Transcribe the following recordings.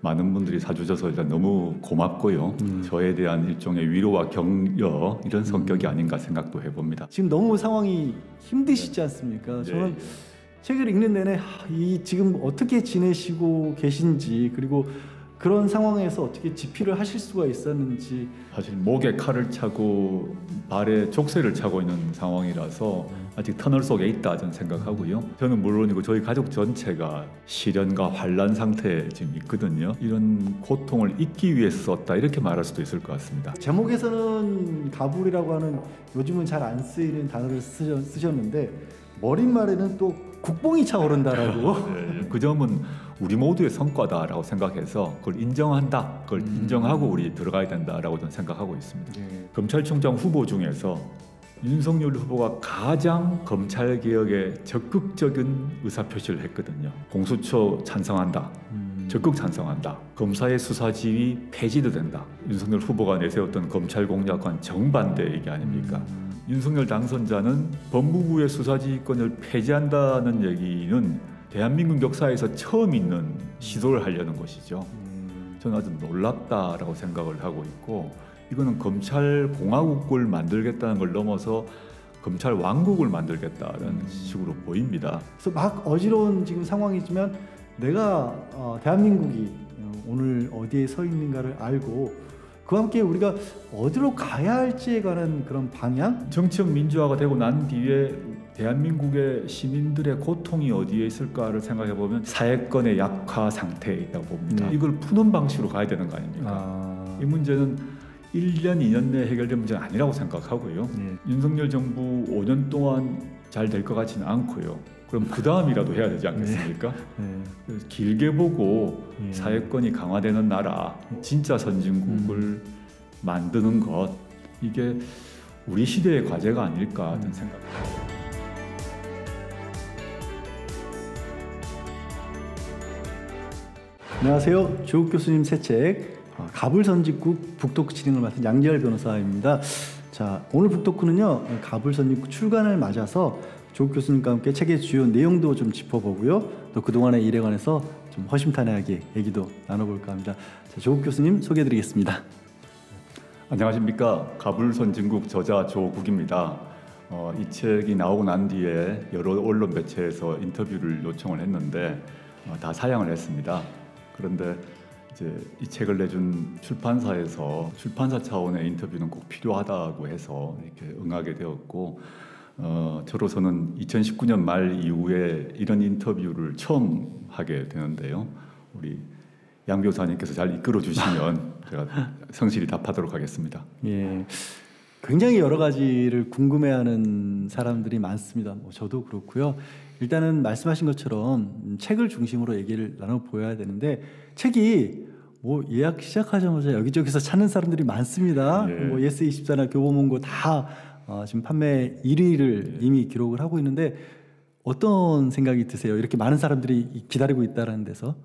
많은 분들이 사주셔서 일단 너무 고맙고요. 저에 대한 일종의 위로와 격려 이런 성격이 아닌가 생각도 해봅니다. 지금 너무 상황이 힘드시지 않습니까? 저는 책을 읽는 내내 지금 어떻게 지내시고 계신지, 그리고 그런 상황에서 어떻게 집필을 하실 수가 있었는지. 사실 목에 칼을 차고 발에 족쇄를 차고 있는 상황이라서 아직 터널 속에 있다 저는 생각하고요. 저는 물론이고 저희 가족 전체가 시련과 환난 상태에 지금 있거든요. 이런 고통을 잊기 위해서 썼다 이렇게 말할 수도 있을 것 같습니다. 제목에서는 가불이라고 하는 요즘은 잘 안 쓰이는 단어를 쓰셨는데 머릿말에는 또 국뽕이 차오른다라고. 그 점은 우리 모두의 성과다라고 생각해서 그걸 인정한다, 그걸 인정하고 우리 들어가야 된다라고 저는 생각하고 있습니다. 검찰총장 후보 중에서 윤석열 후보가 가장 검찰개혁에 적극적인 의사표시를 했거든요. 공수처 찬성한다, 적극 찬성한다, 검사의 수사지휘 폐지도 된다. 윤석열 후보가 내세웠던 검찰 공약과는 정반대 얘기 아닙니까? 윤석열 당선자는 법무부의 수사지휘권을 폐지한다는 얘기는 대한민국 역사에서 처음 있는 시도를 하려는 것이죠. 저는 아주 놀랍다라고 생각을 하고 있고, 이거는 검찰 공화국을 만들겠다는 걸 넘어서 검찰 왕국을 만들겠다는 식으로 보입니다. 그래서 막 어지러운 지금 상황이지만 내가 대한민국이 오늘 어디에 서 있는가를 알고 그와 함께 우리가 어디로 가야 할지에 관한 그런 방향? 정치적 민주화가 되고 난 뒤에 대한민국의 시민들의 고통이 어디에 있을까를 생각해보면 사회권의 약화 상태에 있다고 봅니다. 이걸 푸는 방식으로 가야 되는 거 아닙니까? 이 문제는 1년, 2년 내에 해결된 문제는 아니라고 생각하고요. 윤석열 정부 5년 동안 잘 될 것 같지는 않고요. 그럼 그 다음이라도 해야 되지 않겠습니까? 그래서 길게 보고 사회권이 강화되는 나라, 진짜 선진국을 만드는 것, 이게 우리 시대의 과제가 아닐까 하는 생각입니다. 안녕하세요. 조국 교수님 새 책 가불선진국 북토크 진행을 맡은 양재열 변호사입니다. 자, 오늘 북토크는요, 가불선진국 출간을 맞아서 조국 교수님과 함께 책의 주요 내용도 좀 짚어보고요, 또 그동안의 일에 관해서 좀 허심탄회하게 얘기도 나눠볼까 합니다. 자, 조국 교수님 소개해드리겠습니다. 안녕하십니까. 가불선진국 저자 조국입니다. 이 책이 나오고 난 뒤에 여러 언론 매체에서 인터뷰를 요청을 했는데 다 사양을 했습니다. 그런데 이제 이 책을 내준 출판사에서 출판사 차원의 인터뷰는 꼭 필요하다고 해서 이렇게 응하게 되었고, 저로서는 2019년 말 이후에 이런 인터뷰를 처음 하게 되는데요. 우리 양 교사님께서 잘 이끌어 주시면 제가 성실히 답하도록 하겠습니다. 예, 굉장히 여러 가지를 궁금해하는 사람들이 많습니다. 저도 그렇고요. 일단은 말씀하신 것처럼 책을 중심으로 얘기를 나눠보아야 되는데, 책이 예약 시작하자마자 여기저기서 찾는 사람들이 많습니다. 예스24나 교보문고 다 지금 판매 1위를 이미 기록을 하고 있는데, 어떤 생각이 드세요? 이렇게 많은 사람들이 기다리고 있다는 데서.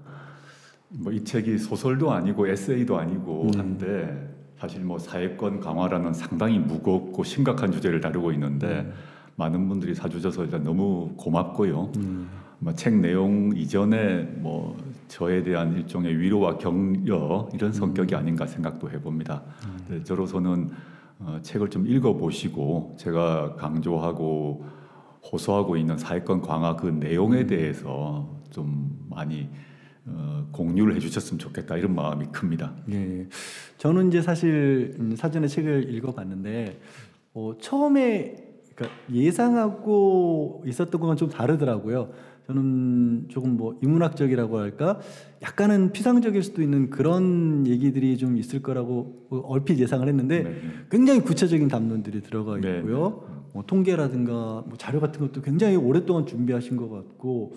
이 책이 소설도 아니고 에세이도 아니고 한데, 사실 사회권 강화라는 상당히 무겁고 심각한 주제를 다루고 있는데 많은 분들이 사주셔서 일단 너무 고맙고요. 책 내용 이전에 저에 대한 일종의 위로와 격려 이런 성격이 아닌가 생각도 해봅니다. 저로서는 책을 좀 읽어보시고 제가 강조하고 호소하고 있는 사회권 강화 그 내용에 대해서 좀 많이 공유를 해주셨으면 좋겠다, 이런 마음이 큽니다. 예, 저는 이제 사실 사전에 책을 읽어봤는데 처음에 그러니까 예상하고 있었던 것과 좀 다르더라고요. 저는 조금 인문학적이라고 할까, 약간은 피상적일 수도 있는 그런 얘기들이 좀 있을 거라고 얼핏 예상을 했는데 굉장히 구체적인 담론들이 들어가 있고요. 통계라든가 자료 같은 것도 굉장히 오랫동안 준비하신 것 같고,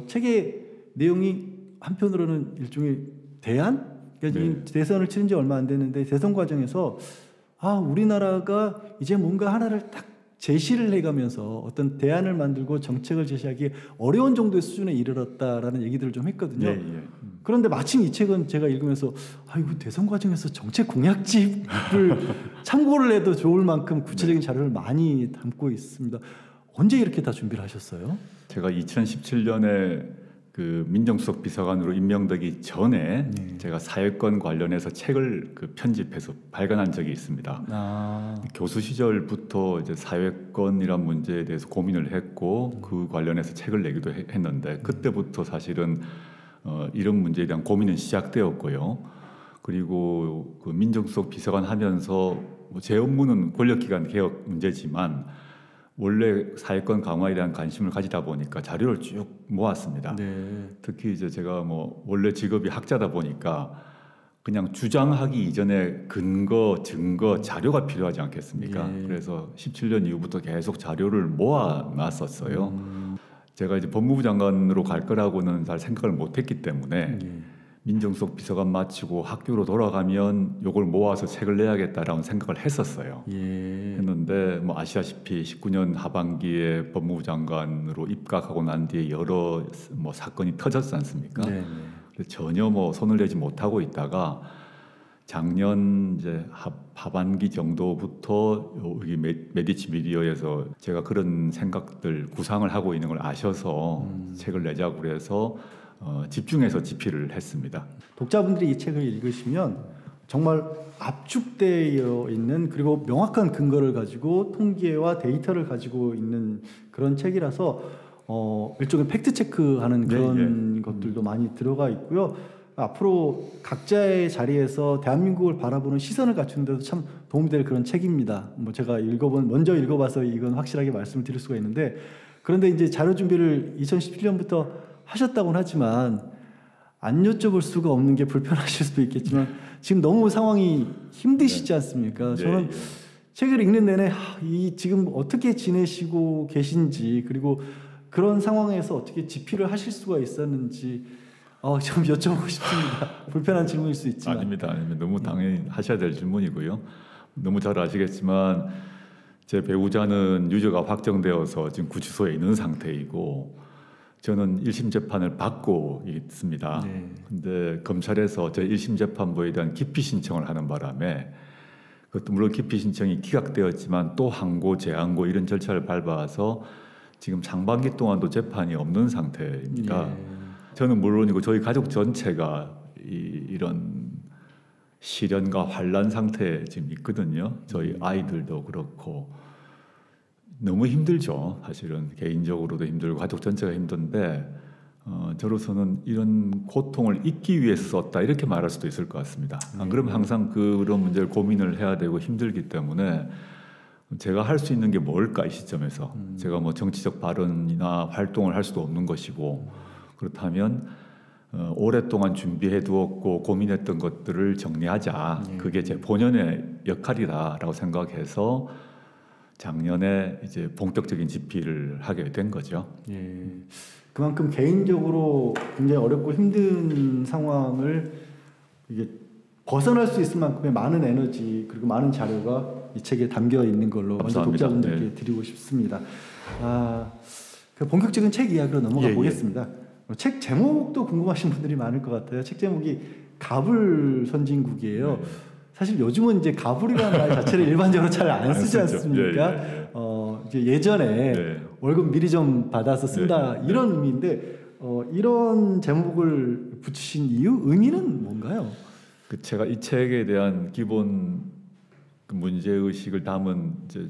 책의 내용이 한편으로는 일종의 대안? 그러니까 대선을 치른 지 얼마 안 됐는데 대선 과정에서 우리나라가 이제 뭔가 하나를 딱 제시를 해가면서 어떤 대안을 만들고 정책을 제시하기 어려운 정도의 수준에 이르렀다라는 얘기들을 좀 했거든요. 그런데 마침 이 책은 제가 읽으면서 이거 대선 과정에서 정책 공약집을 참고를 해도 좋을 만큼 구체적인 자료를 많이 담고 있습니다. 언제 이렇게 다 준비를 하셨어요? 제가 2017년에 그 민정수석 비서관으로 임명되기 전에 제가 사회권 관련해서 책을 그 편집해서 발간한 적이 있습니다. 교수 시절부터 이제 사회권이란 문제에 대해서 고민을 했고 그 관련해서 책을 내기도 했는데 그때부터 사실은 이런 문제에 대한 고민은 시작되었고요. 그리고 그 민정수석 비서관 하면서 제 업무는 권력기관 개혁 문제지만 원래 사회권 강화에 대한 관심을 가지다 보니까 자료를 쭉 모았습니다. 특히 이제 제가 뭐 원래 직업이 학자다 보니까 그냥 주장하기 이전에 근거, 증거, 자료가 필요하지 않겠습니까? 그래서 17년 이후부터 계속 자료를 모아놨었어요. 제가 이제 법무부 장관으로 갈 거라고는 잘 생각을 못했기 때문에 민정수석 비서관 마치고 학교로 돌아가면 요걸 모아서 책을 내야겠다라는 생각을 했었어요. 했는데 뭐 아시다시피 19년 하반기에 법무부 장관으로 입각하고 난 뒤에 여러 뭐 사건이 터졌지 않습니까? 그래서 전혀 뭐 손을 내지 못하고 있다가 작년 이제 하반기 정도부터 여기 메디치 미디어에서 제가 그런 생각들 구상을 하고 있는 걸 아셔서 책을 내자고 그래서 집중해서 집필을 했습니다. 독자분들이 이 책을 읽으시면 정말 압축되어 있는 그리고 명확한 근거를 가지고 통계와 데이터를 가지고 있는 그런 책이라서 일종의 팩트 체크하는 그런 것들도 많이 들어가 있고요. 앞으로 각자의 자리에서 대한민국을 바라보는 시선을 갖추는 데도 참 도움이 될 그런 책입니다. 뭐 제가 먼저 읽어봐서 이건 확실하게 말씀을 드릴 수가 있는데, 그런데 이제 자료 준비를 2017년부터 하셨다고는 하지만 안 여쭤볼 수가 없는 게 불편하실 수도 있겠지만 지금 너무 상황이 힘드시지 않습니까? 저는 책을 읽는 내내 지금 어떻게 지내시고 계신지, 그리고 그런 상황에서 어떻게 집필을 하실 수가 있었는지 좀 여쭤보고 싶습니다. 불편한 질문일 수 있지만. 아닙니다. 너무 당연히 하셔야 될 질문이고요. 너무 잘 아시겠지만 제 배우자는 유죄가 확정되어서 지금 구치소에 있는 상태이고 저는 1심 재판을 받고 있습니다. 근데 검찰에서 제 1심 재판부에 대한 기피 신청을 하는 바람에, 그것도 물론 기피 신청이 기각되었지만 또 항고, 재항고 이런 절차를 밟아서 지금 상반기 동안도 재판이 없는 상태입니다. 저는 물론이고 저희 가족 전체가 이런 시련과 환란 상태에 지금 있거든요. 저희 아이들도 그렇고 너무 힘들죠. 사실은 개인적으로도 힘들고 가족 전체가 힘든데 저로서는 이런 고통을 잊기 위해서 썼다 이렇게 말할 수도 있을 것 같습니다. 안 그러면 항상 그런 문제를 고민을 해야 되고 힘들기 때문에 제가 할 수 있는 게 뭘까 이 시점에서 제가 뭐 정치적 발언이나 활동을 할 수도 없는 것이고, 그렇다면 오랫동안 준비해 두었고 고민했던 것들을 정리하자. 그게 제 본연의 역할이다라고 생각해서 작년에 이제 본격적인 집필을 하게 된 거죠. 그만큼 개인적으로 굉장히 어렵고 힘든 상황을 이게 벗어날 수 있을 만큼의 많은 에너지 그리고 많은 자료가 이 책에 담겨 있는 걸로 먼저 독자분들께 드리고 싶습니다. 그 본격적인 책 이야기로 넘어가 보겠습니다. 책 제목도 궁금하신 분들이 많을 것 같아요. 책 제목이 가불 선진국이에요. 사실 요즘은 이제 가불이라는 말 자체를 일반적으로 잘 안 쓰지 않습니까? 이제 예전에 월급 미리 좀 받아서 쓴다 이런 의미인데 이런 제목을 붙이신 이유, 의미는 뭔가요? 제가 이 책에 대한 기본 문제 의식을 담은 이제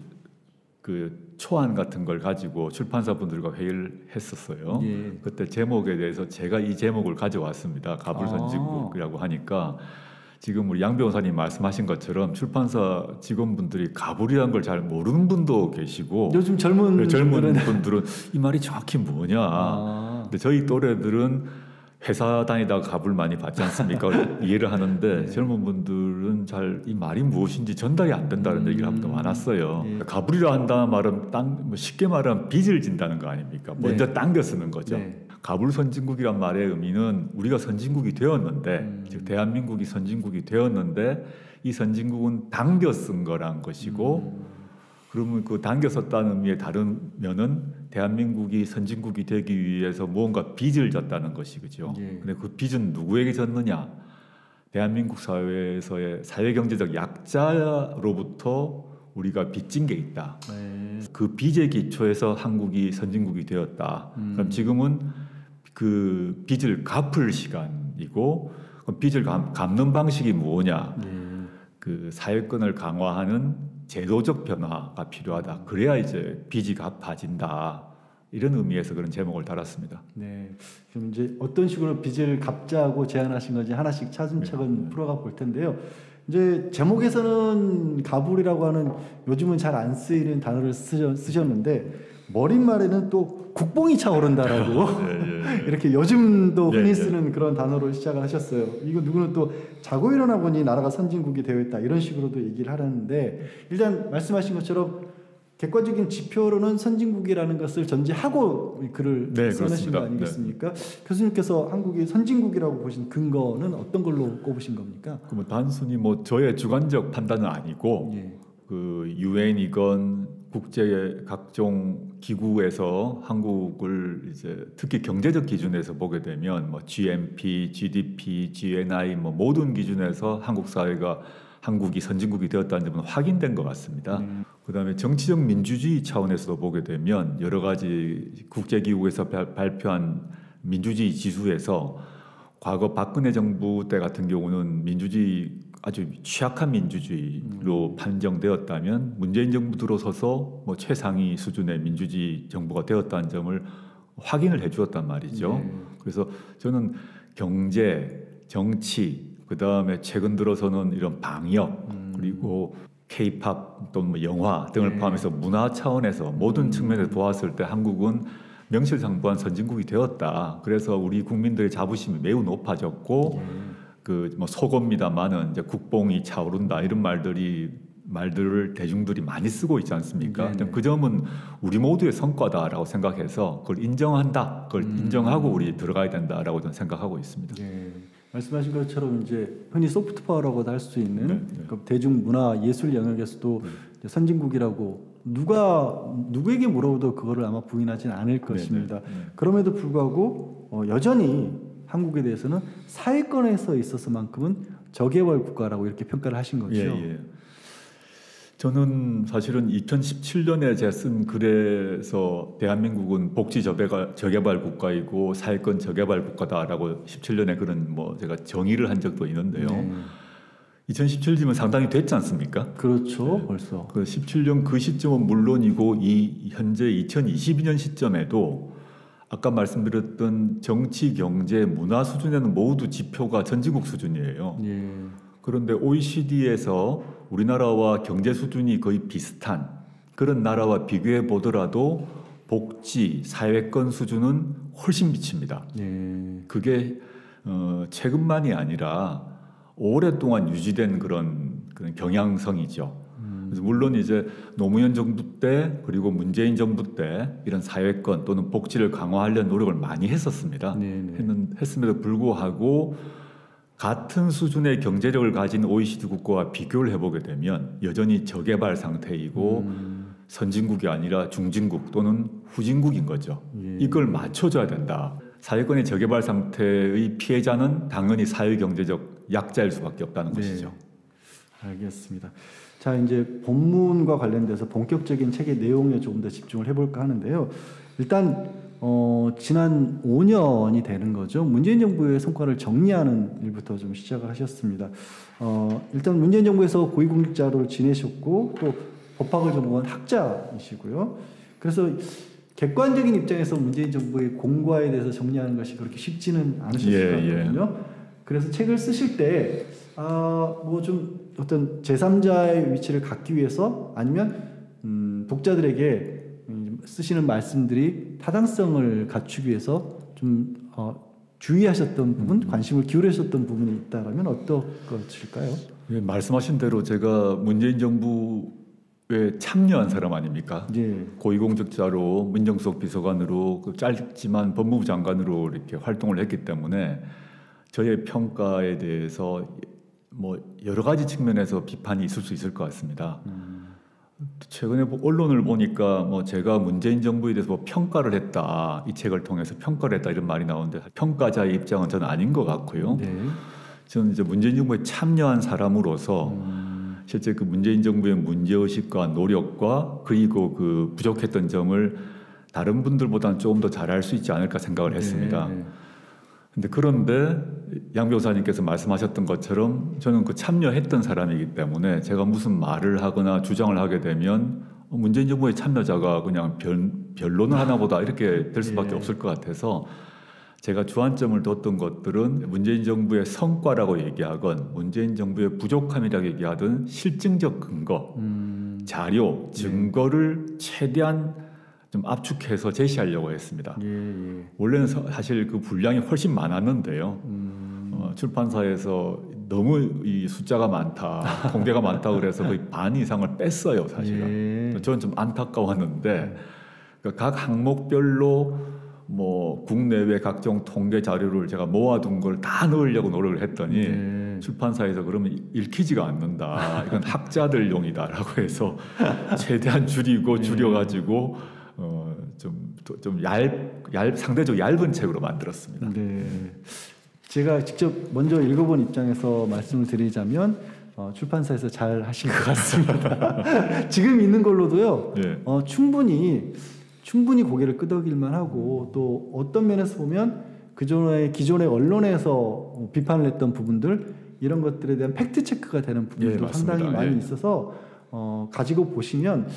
그 초안 같은 걸 가지고 출판사분들과 회의를 했었어요. 그때 제목에 대해서 제가 이 제목을 가져왔습니다. 가불 선진국이라고 하니까 지금 우리 양 변호사님 말씀하신 것처럼 출판사 직원분들이 가불이라는 걸 잘 모르는 분도 계시고, 요즘 젊은 분들은 이 말이 정확히 뭐냐. 근데 저희 또래들은 회사 다니다가 가불 많이 받지 않습니까? 이해를 하는데 젊은 분들은 잘 이 말이 무엇인지 전달이 안 된다는 얘기를 하는 분도 많았어요. 가불이라 한다 말은 쉽게 말하면 빚을 진다는 거 아닙니까? 먼저 당겨 쓰는 거죠. 가불 선진국이란 말의 의미는 우리가 선진국이 되었는데, 즉 대한민국이 선진국이 되었는데 이 선진국은 당겨 쓴 거란 것이고, 그러면 그 당겨 썼다는 의미의 다른 면은 대한민국이 선진국이 되기 위해서 무언가 빚을 졌다는 것이 그죠. 근데 그 빚은 누구에게 졌느냐? 대한민국 사회에서의 사회경제적 약자로부터 우리가 빚진 게 있다. 그 빚의 기초에서 한국이 선진국이 되었다. 그럼 지금은 그 빚을 갚을 시간이고 빚을 갚는 방식이 뭐냐? 그 사회권을 강화하는 제도적 변화가 필요하다. 그래야 이제 빚이 갚아진다. 이런 의미에서 그런 제목을 달았습니다. 네. 그럼 이제 어떤 식으로 빚을 갚자고 제안하신 건지 하나씩 차근차근 풀어가 볼 텐데요. 이제 제목에서는 가불이라고 하는 요즘은 잘 안 쓰이는 단어를 쓰셨는데 머릿말에는 또 국뽕이 차오른다라고 이렇게 요즘도 흔히 쓰는 그런 단어로 시작을 하셨어요. 이거 누구는 또 자고 일어나 보니 나라가 선진국이 되어 있다 이런 식으로도 얘기를 하는데 일단 말씀하신 것처럼 객관적인 지표로는 선진국이라는 것을 전제하고 글을 써내신 거 아니겠습니까? 교수님께서 한국이 선진국이라고 보신 근거는 어떤 걸로 꼽으신 겁니까? 그럼 단순히 뭐 저의 주관적 판단은 아니고 그 유엔이건 국제 각종 기구에서 한국을 이제 특히 경제적 기준에서 보게 되면 뭐 GNP, GDP, GNI 뭐 모든 기준에서 한국이 선진국이 되었다는 점은 확인된 것 같습니다. 그다음에 정치적 민주주의 차원에서도 보게 되면 여러 가지 국제기구에서 발표한 민주주의 지수에서 과거 박근혜 정부 때 같은 경우는 민주주의 아주 취약한 민주주의로 판정되었다면 문재인 정부 들어서서 뭐 최상위 수준의 민주주의 정부가 되었다는 점을 확인을 해주었단 말이죠. 그래서 저는 경제, 정치, 그 다음에 최근 들어서는 이런 방역 그리고 K-팝 또는 뭐 영화 등을 포함해서 문화 차원에서 모든 측면에서 보았을 때 한국은 명실상부한 선진국이 되었다. 그래서 우리 국민들의 자부심이 매우 높아졌고 그 뭐 속어입니다만은 이제 국뽕이 차오른다 이런 말들을 대중들이 많이 쓰고 있지 않습니까? 그 점은 우리 모두의 성과다라고 생각해서 그걸 인정한다. 그걸 인정하고 우리 들어가야 된다라고 저는 생각하고 있습니다. 말씀하신 것처럼 이제 흔히 소프트 파워라고도 할 수 있는 그 대중문화 예술 영역에서도 선진국이라고 누구에게 물어도 그거를 아마 부인하지는 않을 것입니다. 그럼에도 불구하고 여전히 한국에 대해서는 사회권에서 있어서만큼은 저개발 국가라고 이렇게 평가를 하신 거죠. 저는 사실은 2017년에 제가 쓴 글에서 대한민국은 복지 저개발 국가이고 사회권 저개발 국가다라고 17년에 그런 뭐 제가 정의를 한 적도 있는데요. 2017년이면 상당히 됐지 않습니까? 그렇죠. 벌써. 그 17년 그 시점은 물론이고 현재 2022년 시점에도 아까 말씀드렸던 정치, 경제, 문화 수준에는 모두 지표가 선진국 수준이에요. 그런데 OECD에서 우리나라와 경제 수준이 거의 비슷한 그런 나라와 비교해 보더라도 복지, 사회권 수준은 훨씬 미칩니다. 그게 최근만이 아니라 오랫동안 유지된 그런 경향성이죠. 그래서 물론 이제 노무현 정부 때 그리고 문재인 정부 때 이런 사회권 또는 복지를 강화하려는 노력을 많이 했었습니다. 했음에도 불구하고 같은 수준의 경제력을 가진 OECD 국가와 비교를 해보게 되면 여전히 저개발 상태이고 선진국이 아니라 중진국 또는 후진국인 거죠. 이걸 맞춰줘야 된다. 사회권의 저개발 상태의 피해자는 당연히 사회경제적 약자일 수밖에 없다는 것이죠. 알겠습니다. 자, 이제 본문과 관련돼서 본격적인 책의 내용에 조금 더 집중을 해볼까 하는데요. 일단 지난 5년이 되는 거죠. 문재인 정부의 성과를 정리하는 일부터 좀 시작을 하셨습니다. 일단 문재인 정부에서 고위공직자로 지내셨고 또 법학을 전공한 학자이시고요. 그래서 객관적인 입장에서 문재인 정부의 공과에 대해서 정리하는 것이 그렇게 쉽지는 않으셨을 것 같거든요. 그래서 책을 쓰실 때 뭐 좀 어떤 제3자의 위치를 갖기 위해서 아니면 독자들에게 쓰시는 말씀들이 타당성을 갖추기 위해서 좀 주의하셨던 부분, 관심을 기울이셨던 부분이 있다라면 어떤 것일까요? 말씀하신 대로 제가 문재인 정부에 참여한 사람 아닙니까? 고위공직자로 민정수석 비서관으로 짧지만 법무부 장관으로 이렇게 활동을 했기 때문에 저의 평가에 대해서 뭐 여러 가지 측면에서 비판이 있을 수 있을 것 같습니다. 최근에 언론을 보니까 뭐 제가 문재인 정부에 대해서 뭐 평가를 했다, 이 책을 통해서 평가를 했다 이런 말이 나오는데 평가자의 입장은 저는 아닌 것 같고요. 저는 이제 문재인 정부에 참여한 사람으로서 실제 그 문재인 정부의 문제의식과 노력과 그리고 그 부족했던 점을 다른 분들보다는 조금 더 잘할 수 있지 않을까 생각을 했습니다. 그런데 양 변호사님께서 말씀하셨던 것처럼 저는 그 참여했던 사람이기 때문에 제가 무슨 말을 하거나 주장을 하게 되면 문재인 정부의 참여자가 그냥 변론을 하나보다 이렇게 될 수밖에 없을 것 같아서 제가 주안점을 뒀던 것들은 문재인 정부의 성과라고 얘기하건 문재인 정부의 부족함이라고 얘기하든 실증적 근거, 자료, 증거를 최대한 좀 압축해서 제시하려고 했습니다. 원래는 사실 그 분량이 훨씬 많았는데요. 출판사에서 너무 이 숫자가 많다, 통계가 많다 그래서 거의 반 이상을 뺐어요, 사실은. 저는 좀 안타까웠는데 각 항목별로 뭐 국내외 각종 통계 자료를 제가 모아둔 걸 다 넣으려고 노력을 했더니 출판사에서 그러면 읽히지가 않는다. 이건 학자들용이다라고 해서 최대한 줄여가지고 좀 상대적으로 얇은 책으로 만들었습니다. 제가 직접 먼저 읽어본 입장에서 말씀을 드리자면 출판사에서 잘 하신 것 같습니다. 지금 있는 걸로도요. 충분히 고개를 끄덕일만 하고 또 어떤 면에서 보면 기존의 언론에서 비판을 했던 부분들 이런 것들에 대한 팩트 체크가 되는 부분도 상당히 많이 있어서 가지고 보시면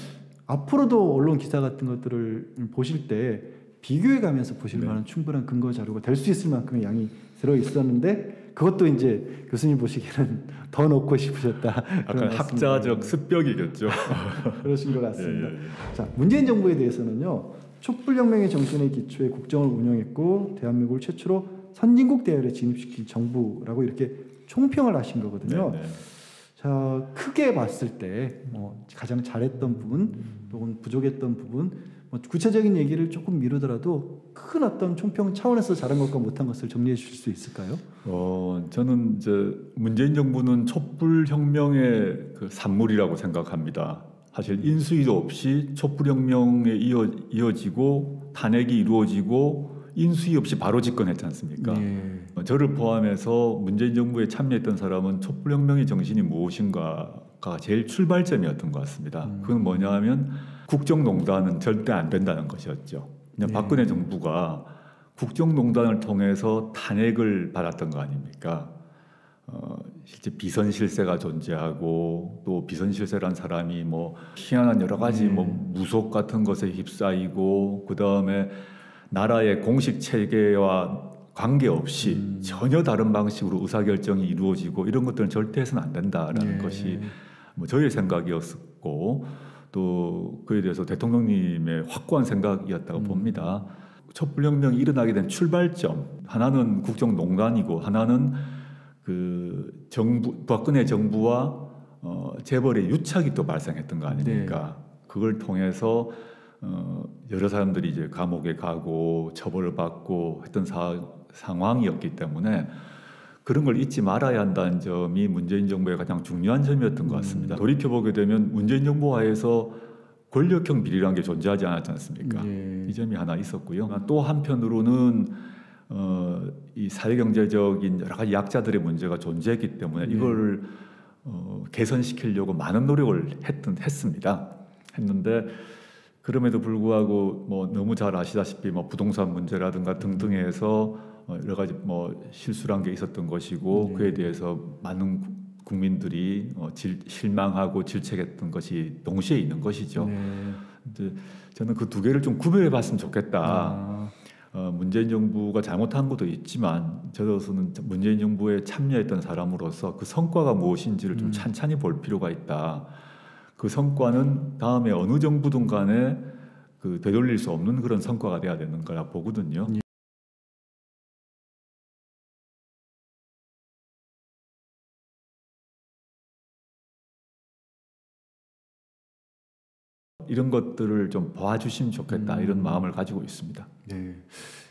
앞으로도 언론 기사 같은 것들을 보실 때 비교해 가면서 보실 만한 충분한 근거 자료가 될 수 있을 만큼의 양이 들어 있었는데 그것도 이제 교수님 보시기에는 더 넣고 싶으셨다. 약간 학자적 습벽이겠죠. 그러신 것 같습니다. 자, 문재인 정부에 대해서는요. 촛불혁명의 정신에 기초해 국정을 운영했고 대한민국을 최초로 선진국 대열에 진입시킨 정부라고 이렇게 총평을 하신 거거든요. 자, 크게 봤을 때 가장 잘했던 부분 또는 부족했던 부분 구체적인 얘기를 조금 미루더라도 큰 어떤 총평 차원에서 잘한 것과 못한 것을 정리해 주실 수 있을까요? 저는 이제 문재인 정부는 촛불혁명의 그 산물이라고 생각합니다. 사실 인수위도 없이 촛불혁명에 이어지고 탄핵이 이루어지고 인수위 없이 바로 집권했지 않습니까? 저를 포함해서 문재인 정부에 참여했던 사람은 촛불혁명의 정신이 무엇인가가 제일 출발점이었던 것 같습니다. 그건 뭐냐 하면 국정농단은 절대 안 된다는 것이었죠. 박근혜 정부가 국정농단을 통해서 탄핵을 받았던 거 아닙니까? 실제 비선실세가 존재하고 또 비선실세란 사람이 뭐 희한한 여러 가지 뭐 무속 같은 것에 휩싸이고 그 다음에 나라의 공식 체계와 관계없이 전혀 다른 방식으로 의사결정이 이루어지고 이런 것들은 절대 해서는 안 된다라는 것이 뭐 저의 생각이었고 또 그에 대해서 대통령님의 확고한 생각이었다고 봅니다. 촛불혁명이 일어나게 된 출발점 하나는 국정농단이고 하나는 그 박근혜 정부와 재벌의 유착이 또 발생했던 거 아닙니까? 그걸 통해서 여러 사람들이 이제 감옥에 가고 처벌을 받고 했던 상황이었기 때문에 그런 걸 잊지 말아야 한다는 점이 문재인 정부의 가장 중요한 점이었던 것 같습니다. 돌이켜보게 되면 문재인 정부 하에서 권력형 비리라는 게 존재하지 않았지 않습니까? 이 점이 하나 있었고요. 또 한편으로는 이 사회경제적인 여러 가지 약자들의 문제가 존재했기 때문에 이걸 개선시키려고 많은 노력을 했는데 그럼에도 불구하고 뭐 너무 잘 아시다시피 뭐 부동산 문제라든가 등등해서 여러 가지 뭐 실수란 게 있었던 것이고 그에 대해서 많은 국민들이 실망하고 질책했던 것이 동시에 있는 것이죠. 이제 저는 그 두 개를 좀 구별해봤으면 좋겠다. 문재인 정부가 잘못한 것도 있지만 저로서는 문재인 정부에 참여했던 사람으로서 그 성과가 무엇인지를 좀 찬찬히 볼 필요가 있다. 그 성과는 다음에 어느 정부든 간에 그 되돌릴 수 없는 그런 성과가 돼야 되는 거라 보거든요. 이런 것들을 좀 봐주시면 좋겠다 이런 마음을 가지고 있습니다.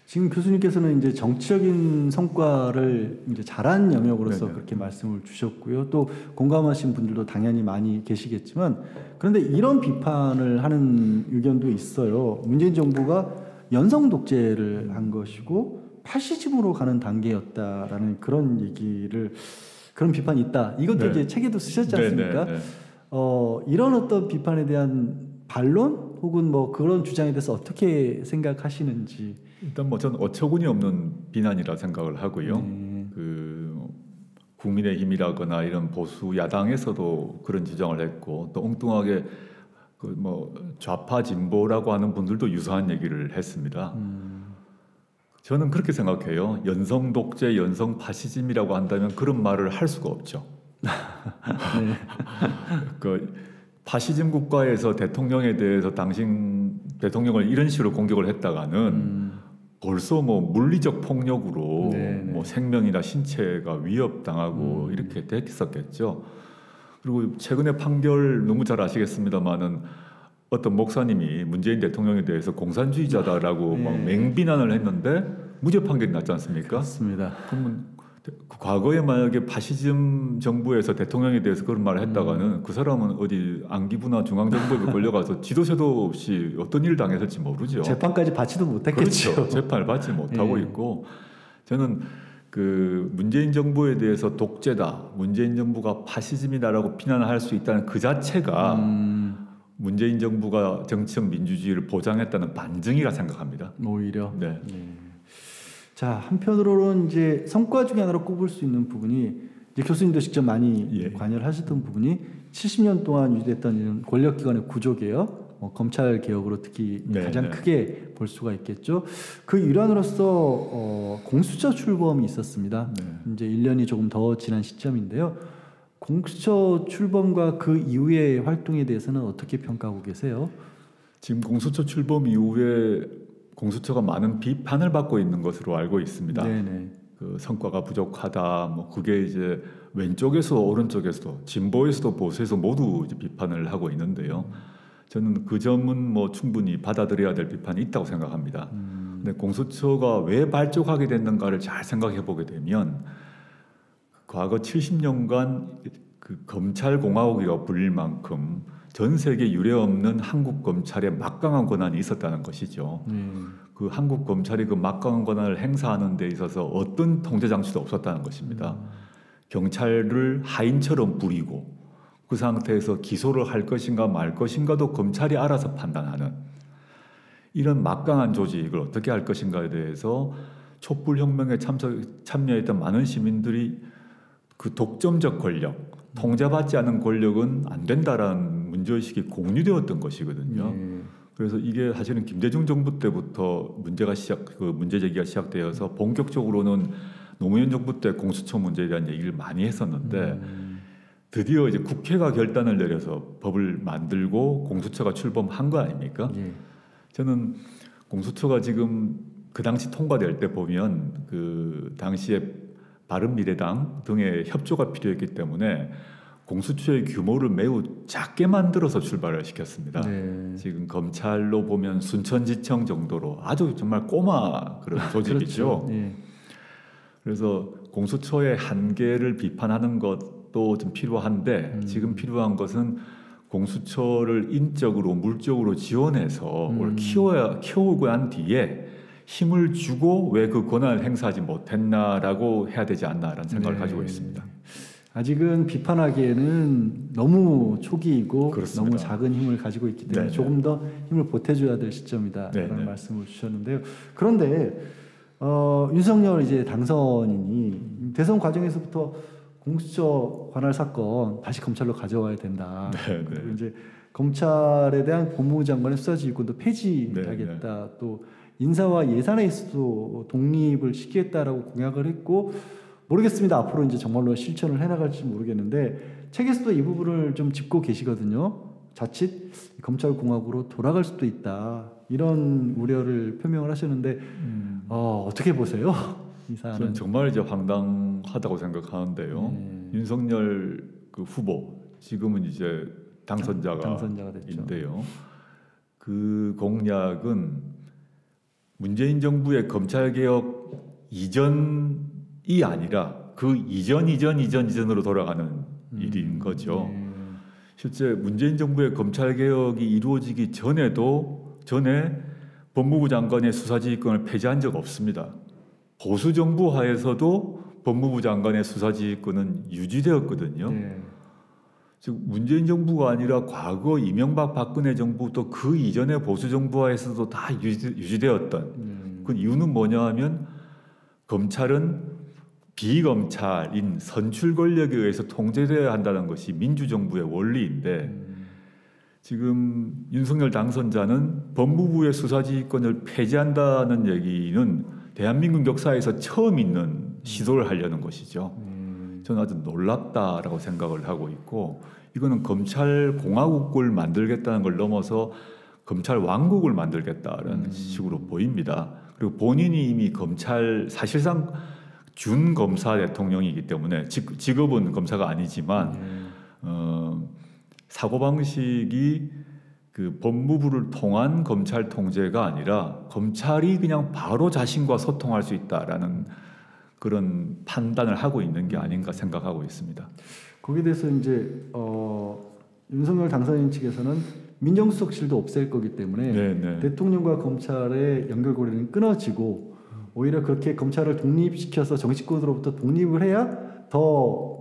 지금 교수님께서는 이제 정치적인 성과를 이제 잘한 영역으로서 그렇게 말씀을 주셨고요. 또 공감하신 분들도 당연히 많이 계시겠지만 그런데 이런 비판을 하는 의견도 있어요. 문재인 정부가 연성 독재를 한 것이고 파시즘으로 가는 단계였다라는 그런 비판이 있다. 이것도 이제 책에도 쓰셨지 않습니까? 이런 어떤 비판에 대한 반론 혹은 뭐 그런 주장에 대해서 어떻게 생각하시는지. 일단 뭐 저는 어처구니 없는 비난이라 생각을 하고요. 그 국민의힘이라거나 이런 보수 야당에서도 그런 지적을 했고 또 엉뚱하게 그 뭐 좌파 진보라고 하는 분들도 유사한 얘기를 했습니다. 저는 그렇게 생각해요. 연성 독재, 연성 파시즘이라고 한다면 그런 말을 할 수가 없죠. 네. 그 파시즘 국가에서 대통령에 대해서 당신 대통령을 이런 식으로 공격을 했다가는 벌써 뭐 물리적 폭력으로 뭐 생명이나 신체가 위협당하고 이렇게 됐었겠죠. 그리고 최근에 판결 너무 잘 아시겠습니다만은 어떤 목사님이 문재인 대통령에 대해서 공산주의자다라고 막 맹비난을 했는데 무죄 판결이 났지 않습니까? 그렇습니다. 그러면 과거에 만약에 파시즘 정부에서 대통령에 대해서 그런 말을 했다가는 그 사람은 어디 안기부나 중앙정부에 걸려가서 지도새도 없이 어떤 일을 당했을지 모르죠. 재판까지 받지도 못했겠죠. 그렇죠. 재판을 받지 못하고 있고 저는 그 문재인 정부에 대해서 독재다, 문재인 정부가 파시즘이다라고 비난할 수 있다는 그 자체가 문재인 정부가 정치적 민주주의를 보장했다는 반증이라 생각합니다. 오히려. 네. 자, 한편으로는 이제 성과 중에 하나로 꼽을 수 있는 부분이 이제 교수님도 직접 많이 관여를 하셨던 부분이 70년 동안 유지됐던 이런 권력기관의 구조개혁, 검찰 개혁으로 특히 가장 크게 볼 수가 있겠죠. 그 일환으로서 공수처 출범이 있었습니다. 이제 1년이 조금 더 지난 시점인데요. 공수처 출범과 그 이후의 활동에 대해서는 어떻게 평가하고 계세요? 지금 공수처 출범 이후에 공수처가 많은 비판을 받고 있는 것으로 알고 있습니다. 그 성과가 부족하다. 뭐 그게 이제 왼쪽에서 오른쪽에서도 진보에서도 보수에서 모두 이제 비판을 하고 있는데요. 저는 그 점은 뭐 충분히 받아들여야 될 비판이 있다고 생각합니다. 근데 공수처가 왜 발족하게 됐는가를 잘 생각해 보게 되면 과거 70년간 그 검찰공화국이라고 불릴 만큼 전 세계 유례 없는 한국 검찰의 막강한 권한이 있었다는 것이죠. 그 한국 검찰이 그 막강한 권한을 행사하는 데 있어서 어떤 통제 장치도 없었다는 것입니다. 경찰을 하인처럼 부리고 그 상태에서 기소를 할 것인가 말 것인가도 검찰이 알아서 판단하는 이런 막강한 조직을 어떻게 할 것인가에 대해서 촛불혁명에 참여했던 많은 시민들이 그 독점적 권력, 통제받지 않은 권력은 안 된다라는 문제의식이 공유되었던 것이거든요. 그래서 이게 사실은 김대중 정부 때부터 문제 제기가 시작되어서 본격적으로는 노무현 정부 때 공수처 문제에 대한 얘기를 많이 했었는데 드디어 이제 국회가 결단을 내려서 법을 만들고 공수처가 출범한 거 아닙니까? 저는 공수처가 지금 그 당시 통과될 때 보면 그 당시에 바른미래당 등의 협조가 필요했기 때문에 공수처의 규모를 매우 작게 만들어서 출발을 시켰습니다. 지금 검찰로 보면 순천지청 정도로 아주 정말 꼬마 그런 조직이죠. 그래서 공수처의 한계를 비판하는 것도 좀 필요한데 지금 필요한 것은 공수처를 인적으로 물적으로 지원해서 키우고 난 뒤에 힘을 주고 왜 그 권한을 행사하지 못했나라고 해야 되지 않나라는 생각을 가지고 있습니다. 아직은 비판하기에는 너무 초기이고 그렇습니다. 너무 작은 힘을 가지고 있기 때문에 조금 더 힘을 보태줘야 될 시점이다라는 말씀을 주셨는데요. 그런데 윤석열 이제 당선인이 대선 과정에서부터 공수처 관할 사건 다시 검찰로 가져와야 된다. 그리고 이제 검찰에 대한 법무부 장관의 수사지휘권도 폐지하겠다. 또 인사와 예산에 있어도 독립을 시키겠다라고 공약을 했고 모르겠습니다. 앞으로 이제 정말로 실천을 해나갈지 모르겠는데 책에서도 이 부분을 좀 짚고 계시거든요. 자칫 검찰공화국으로 돌아갈 수도 있다. 이런 우려를 표명을 하셨는데 어떻게 보세요? 이 사안은 저는 정말 이제 황당하다고 생각하는데요. 윤석열 그 후보 지금은 이제 당선자가 됐죠. 그 공약은 문재인 정부의 검찰개혁 이전이 아니라 그 이전으로 돌아가는 일인 거죠. 실제 문재인 정부의 검찰개혁이 이루어지기 전에 법무부 장관의 수사지휘권을 폐지한 적 없습니다. 보수 정부 하에서도 법무부 장관의 수사지휘권은 유지되었거든요. 즉 문재인 정부가 아니라 과거 이명박 박근혜 정부 또 그 이전의 보수 정부하에서도 다 유지되었던 그 이유는 뭐냐 하면 검찰은 비검찰인 선출 권력에 의해서 통제되어야 한다는 것이 민주정부의 원리인데 지금 윤석열 당선자는 법무부의 수사지휘권을 폐지한다는 얘기는 대한민국 역사에서 처음 있는 시도를 하려는 것이죠. 저는 아주 놀랍다라고 생각을 하고 있고 이거는 검찰 공화국을 만들겠다는 걸 넘어서 검찰 왕국을 만들겠다는 식으로 보입니다. 그리고 본인이 이미 검찰 사실상 준 검사 대통령이기 때문에 직업은 검사가 아니지만 사고방식이 그 법무부를 통한 검찰 통제가 아니라 검찰이 그냥 바로 자신과 소통할 수 있다라는 그런 판단을 하고 있는 게 아닌가 생각하고 있습니다. 거기에 대해서 이제 윤석열 당선인 측에서는 민정수석실도 없앨 거기 때문에 네네. 대통령과 검찰의 연결고리는 끊어지고 오히려 그렇게 검찰을 독립시켜서 정치권으로부터 독립을 해야 더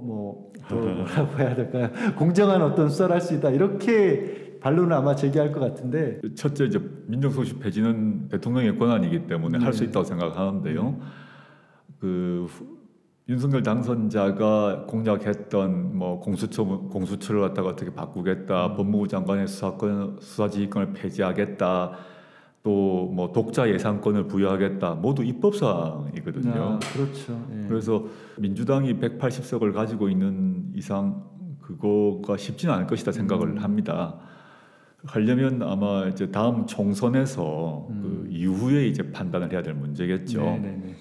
뭐라고 해야 될까요? 공정한 어떤 수사를 할 수 있다 이렇게 반론을 아마 제기할 것 같은데 첫째 이제 민정수석실 폐지는 대통령의 권한이기 때문에 할 수 있다고 생각하는데요. 그 윤석열 당선자가 공약했던 뭐 공수처를 갖다가 어떻게 바꾸겠다, 법무부 장관의 수사지휘권을 폐지하겠다, 또 뭐 독자 예산권을 부여하겠다, 모두 입법 사항이거든요. 그렇죠. 예. 그래서 민주당이 180석을 가지고 있는 이상 그거가 쉽지는 않을 것이다 생각을 합니다. 하려면 아마 이제 다음 총선에서 그 이후에 이제 판단을 해야 될 문제겠죠. 네네네.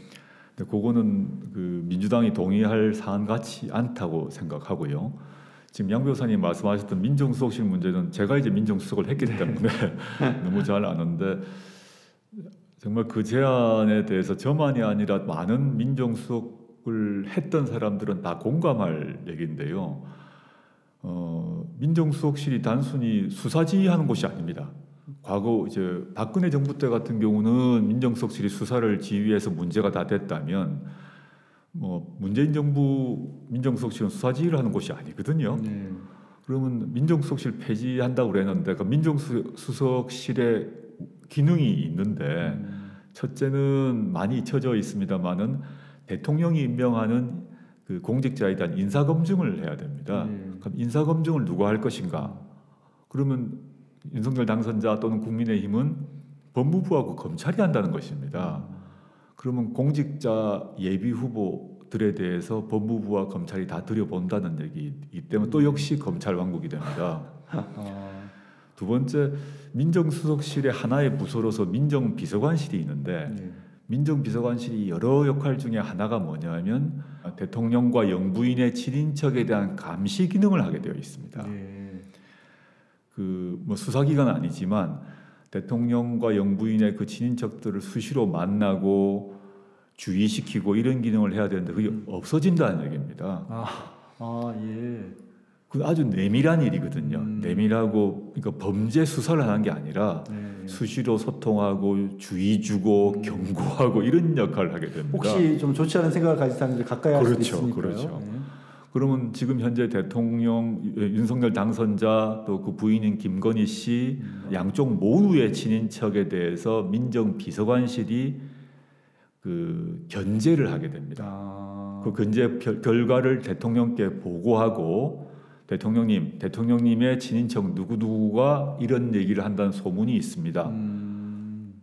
근데 그거는 그 민주당이 동의할 사안 같지 않다고 생각하고요. 지금 양 변호사님 말씀하셨던 민정수석실 문제는 제가 이제 민정수석을 했기 때문에 너무 잘 아는데 정말 그 제안에 대해서 저만이 아니라 많은 민정수석을 했던 사람들은 다 공감할 얘기인데요. 민정수석실이 단순히 수사지휘하는 곳이 아닙니다. 과거 이제 박근혜 정부 때 같은 경우는 민정수석실이 수사를 지휘해서 문제가 다 됐다면 뭐 문재인 정부 민정수석실은 수사지휘를 하는 곳이 아니거든요. 그러면 민정수석실 폐지한다고 그랬는데 그 민정수석실의 기능이 있는데 첫째는 많이 잊혀져 있습니다만은 대통령이 임명하는 그 공직자에 대한 인사검증을 해야 됩니다. 그럼 인사검증을 누가 할 것인가? 그러면 윤석열 당선자 또는 국민의힘은 법무부하고 검찰이 한다는 것입니다. 그러면 공직자 예비 후보들에 대해서 법무부와 검찰이 다 들여본다는 얘기이기 때문에 또 역시 검찰 왕국이 됩니다. 두 번째, 민정수석실의 하나의 부서로서 민정비서관실이 있는데 민정비서관실이 여러 역할 중에 하나가 뭐냐면 대통령과 영부인의 친인척에 대한 감시 기능을 하게 되어 있습니다. 그 뭐 수사기관은 아니지만 대통령과 영부인의 그 친인척들을 수시로 만나고 주의시키고 이런 기능을 해야 되는데 그게 없어진다는 얘기입니다. 예. 그 아주 내밀한 일이거든요. 내밀하고 그러니까 범죄 수사를 하는 게 아니라 수시로 소통하고 주의 주고 경고하고 이런 역할을 하게 됩니다. 혹시 좀 좋지 않은 생각을 가진 사람들이 가까이 할 수도 있으니까요. 그렇죠. 그러면 지금 현재 대통령 윤석열 당선자 또 그 부인인 김건희 씨 양쪽 모두의 친인척에 대해서 민정비서관실이 그 견제를 하게 됩니다. 그 견제 결과를 대통령께 보고하고 대통령님의 친인척 누구누구가 이런 얘기를 한다는 소문이 있습니다.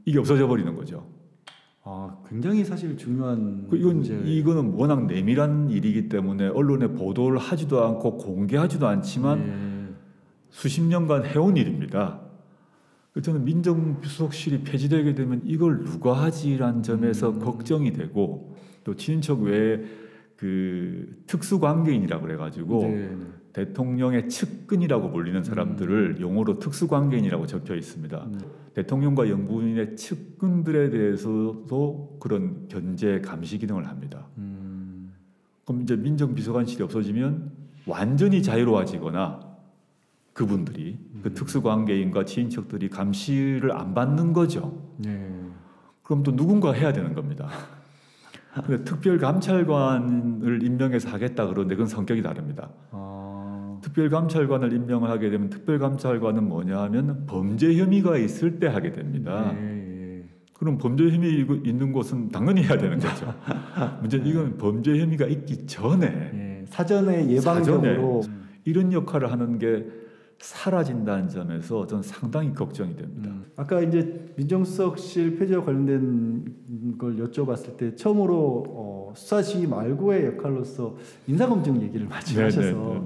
이게 없어져 버리는 거죠. 굉장히 사실 중요한 이거는 워낙 내밀한 일이기 때문에 언론에 보도를 하지도 않고 공개하지도 않지만 수십 년간 해온 일입니다. 저는 민정수석실이 폐지되게 되면 이걸 누가 하지라는 점에서 걱정이 되고 또 친인척 외에 그 특수관계인이라고 그래가지고 대통령의 측근이라고 불리는 사람들을 용어로 특수관계인이라고 적혀 있습니다. 대통령과 영부인의 측근들에 대해서도 그런 견제 감시 기능을 합니다. 그럼 이제 민정비서관실이 없어지면 완전히 자유로워지거나 그분들이 그 특수관계인과 친인척들이 감시를 안 받는 거죠. 그럼 또 누군가 해야 되는 겁니다. 특별감찰관을 임명해서 하겠다 그러는데 그건 성격이 다릅니다. 특별감찰관을 임명을 하게 되면 특별감찰관은 뭐냐 하면 범죄 혐의가 있을 때 하게 됩니다. 그럼 범죄 혐의 있는 곳은 당연히 해야 되는 거죠. 문제는 이건 범죄 혐의가 있기 전에 사전에 예방적으로 이런 역할을 하는 게 사라진다는 점에서 저는 상당히 걱정이 됩니다. 아까 이제 민정수석실 폐지와 관련된 걸 여쭤봤을 때 처음으로 수사시기 말고의 역할로서 인사검증 얘기를 말씀하셔서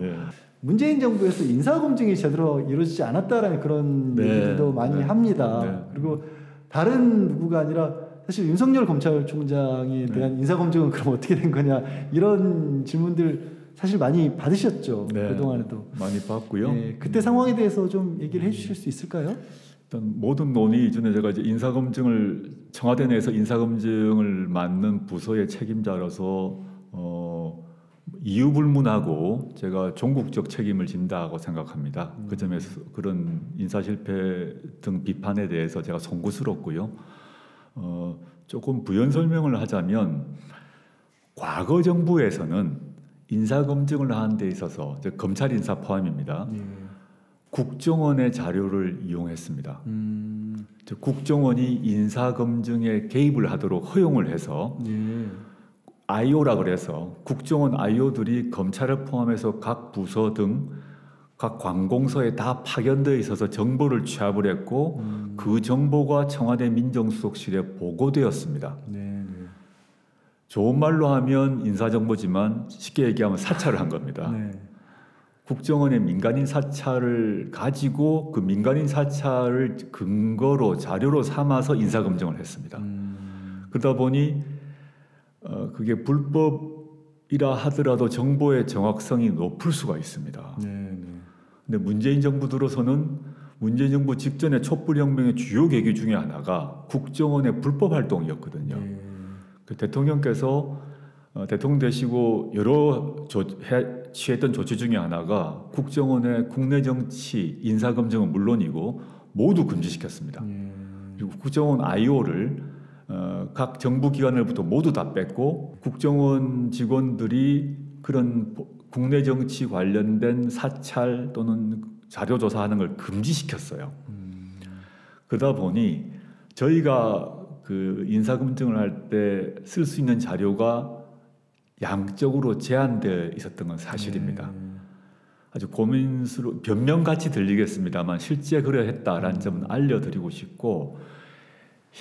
문재인 정부에서 인사검증이 제대로 이루어지지 않았다라는 그런 얘기들도 많이 합니다. 그리고 다른 누구가 아니라 사실 윤석열 검찰총장에 대한 인사검증은 그럼 어떻게 된 거냐 이런 질문들 사실 많이 받으셨죠. 그동안에도 많이 받고요. 그때 상황에 대해서 좀 얘기를 해주실 수 있을까요? 일단 모든 논의 이전에 제가 이제 인사검증을 청와대 내에서 인사검증을 맡는 부서의 책임자로서 이유불문하고 제가 종국적 책임을 진다고 생각합니다. 그 점에서 그런 인사실패 등 비판에 대해서 제가 송구스럽고요. 조금 부연 설명을 하자면 과거 정부에서는 인사검증을 하는 데 있어서 검찰 인사 포함입니다. 국정원의 자료를 이용했습니다. 국정원이 인사검증에 개입을 하도록 허용을 해서 IO라 그래서 국정원 IO들이 검찰을 포함해서 각 부서 등 각 관공서에 다 파견되어 있어서 정보를 취합을 했고 그 정보가 청와대 민정수석실에 보고되었습니다. 좋은 말로 하면 인사정보지만 쉽게 얘기하면 사찰을 한 겁니다. 국정원의 민간인 사찰을 가지고 그 민간인 사찰을 근거로 자료로 삼아서 인사검증을 했습니다. 그러다 보니 그게 불법이라 하더라도 정보의 정확성이 높을 수가 있습니다. 근데 문재인 정부 들어서는 문재인 정부 직전에 촛불혁명의 주요 계기 중에 하나가 국정원의 불법 활동이었거든요. 그 대통령께서 대통령 되시고 여러 취했던 조치 중에 하나가 국정원의 국내 정치 인사검증은 물론이고 모두 금지시켰습니다. 그리고 국정원 IO를 각 정부 기관으로부터 모두 다 뺐고 국정원 직원들이 그런 국내 정치 관련된 사찰 또는 자료 조사하는 걸 금지시켰어요. 그러다 보니 저희가 그 인사검증을 할 때 쓸 수 있는 자료가 양적으로 제한되어 있었던 건 사실입니다. 아주 고민스러운 변명같이 들리겠습니다만 실제 그러했다라는 점은 알려드리고 싶고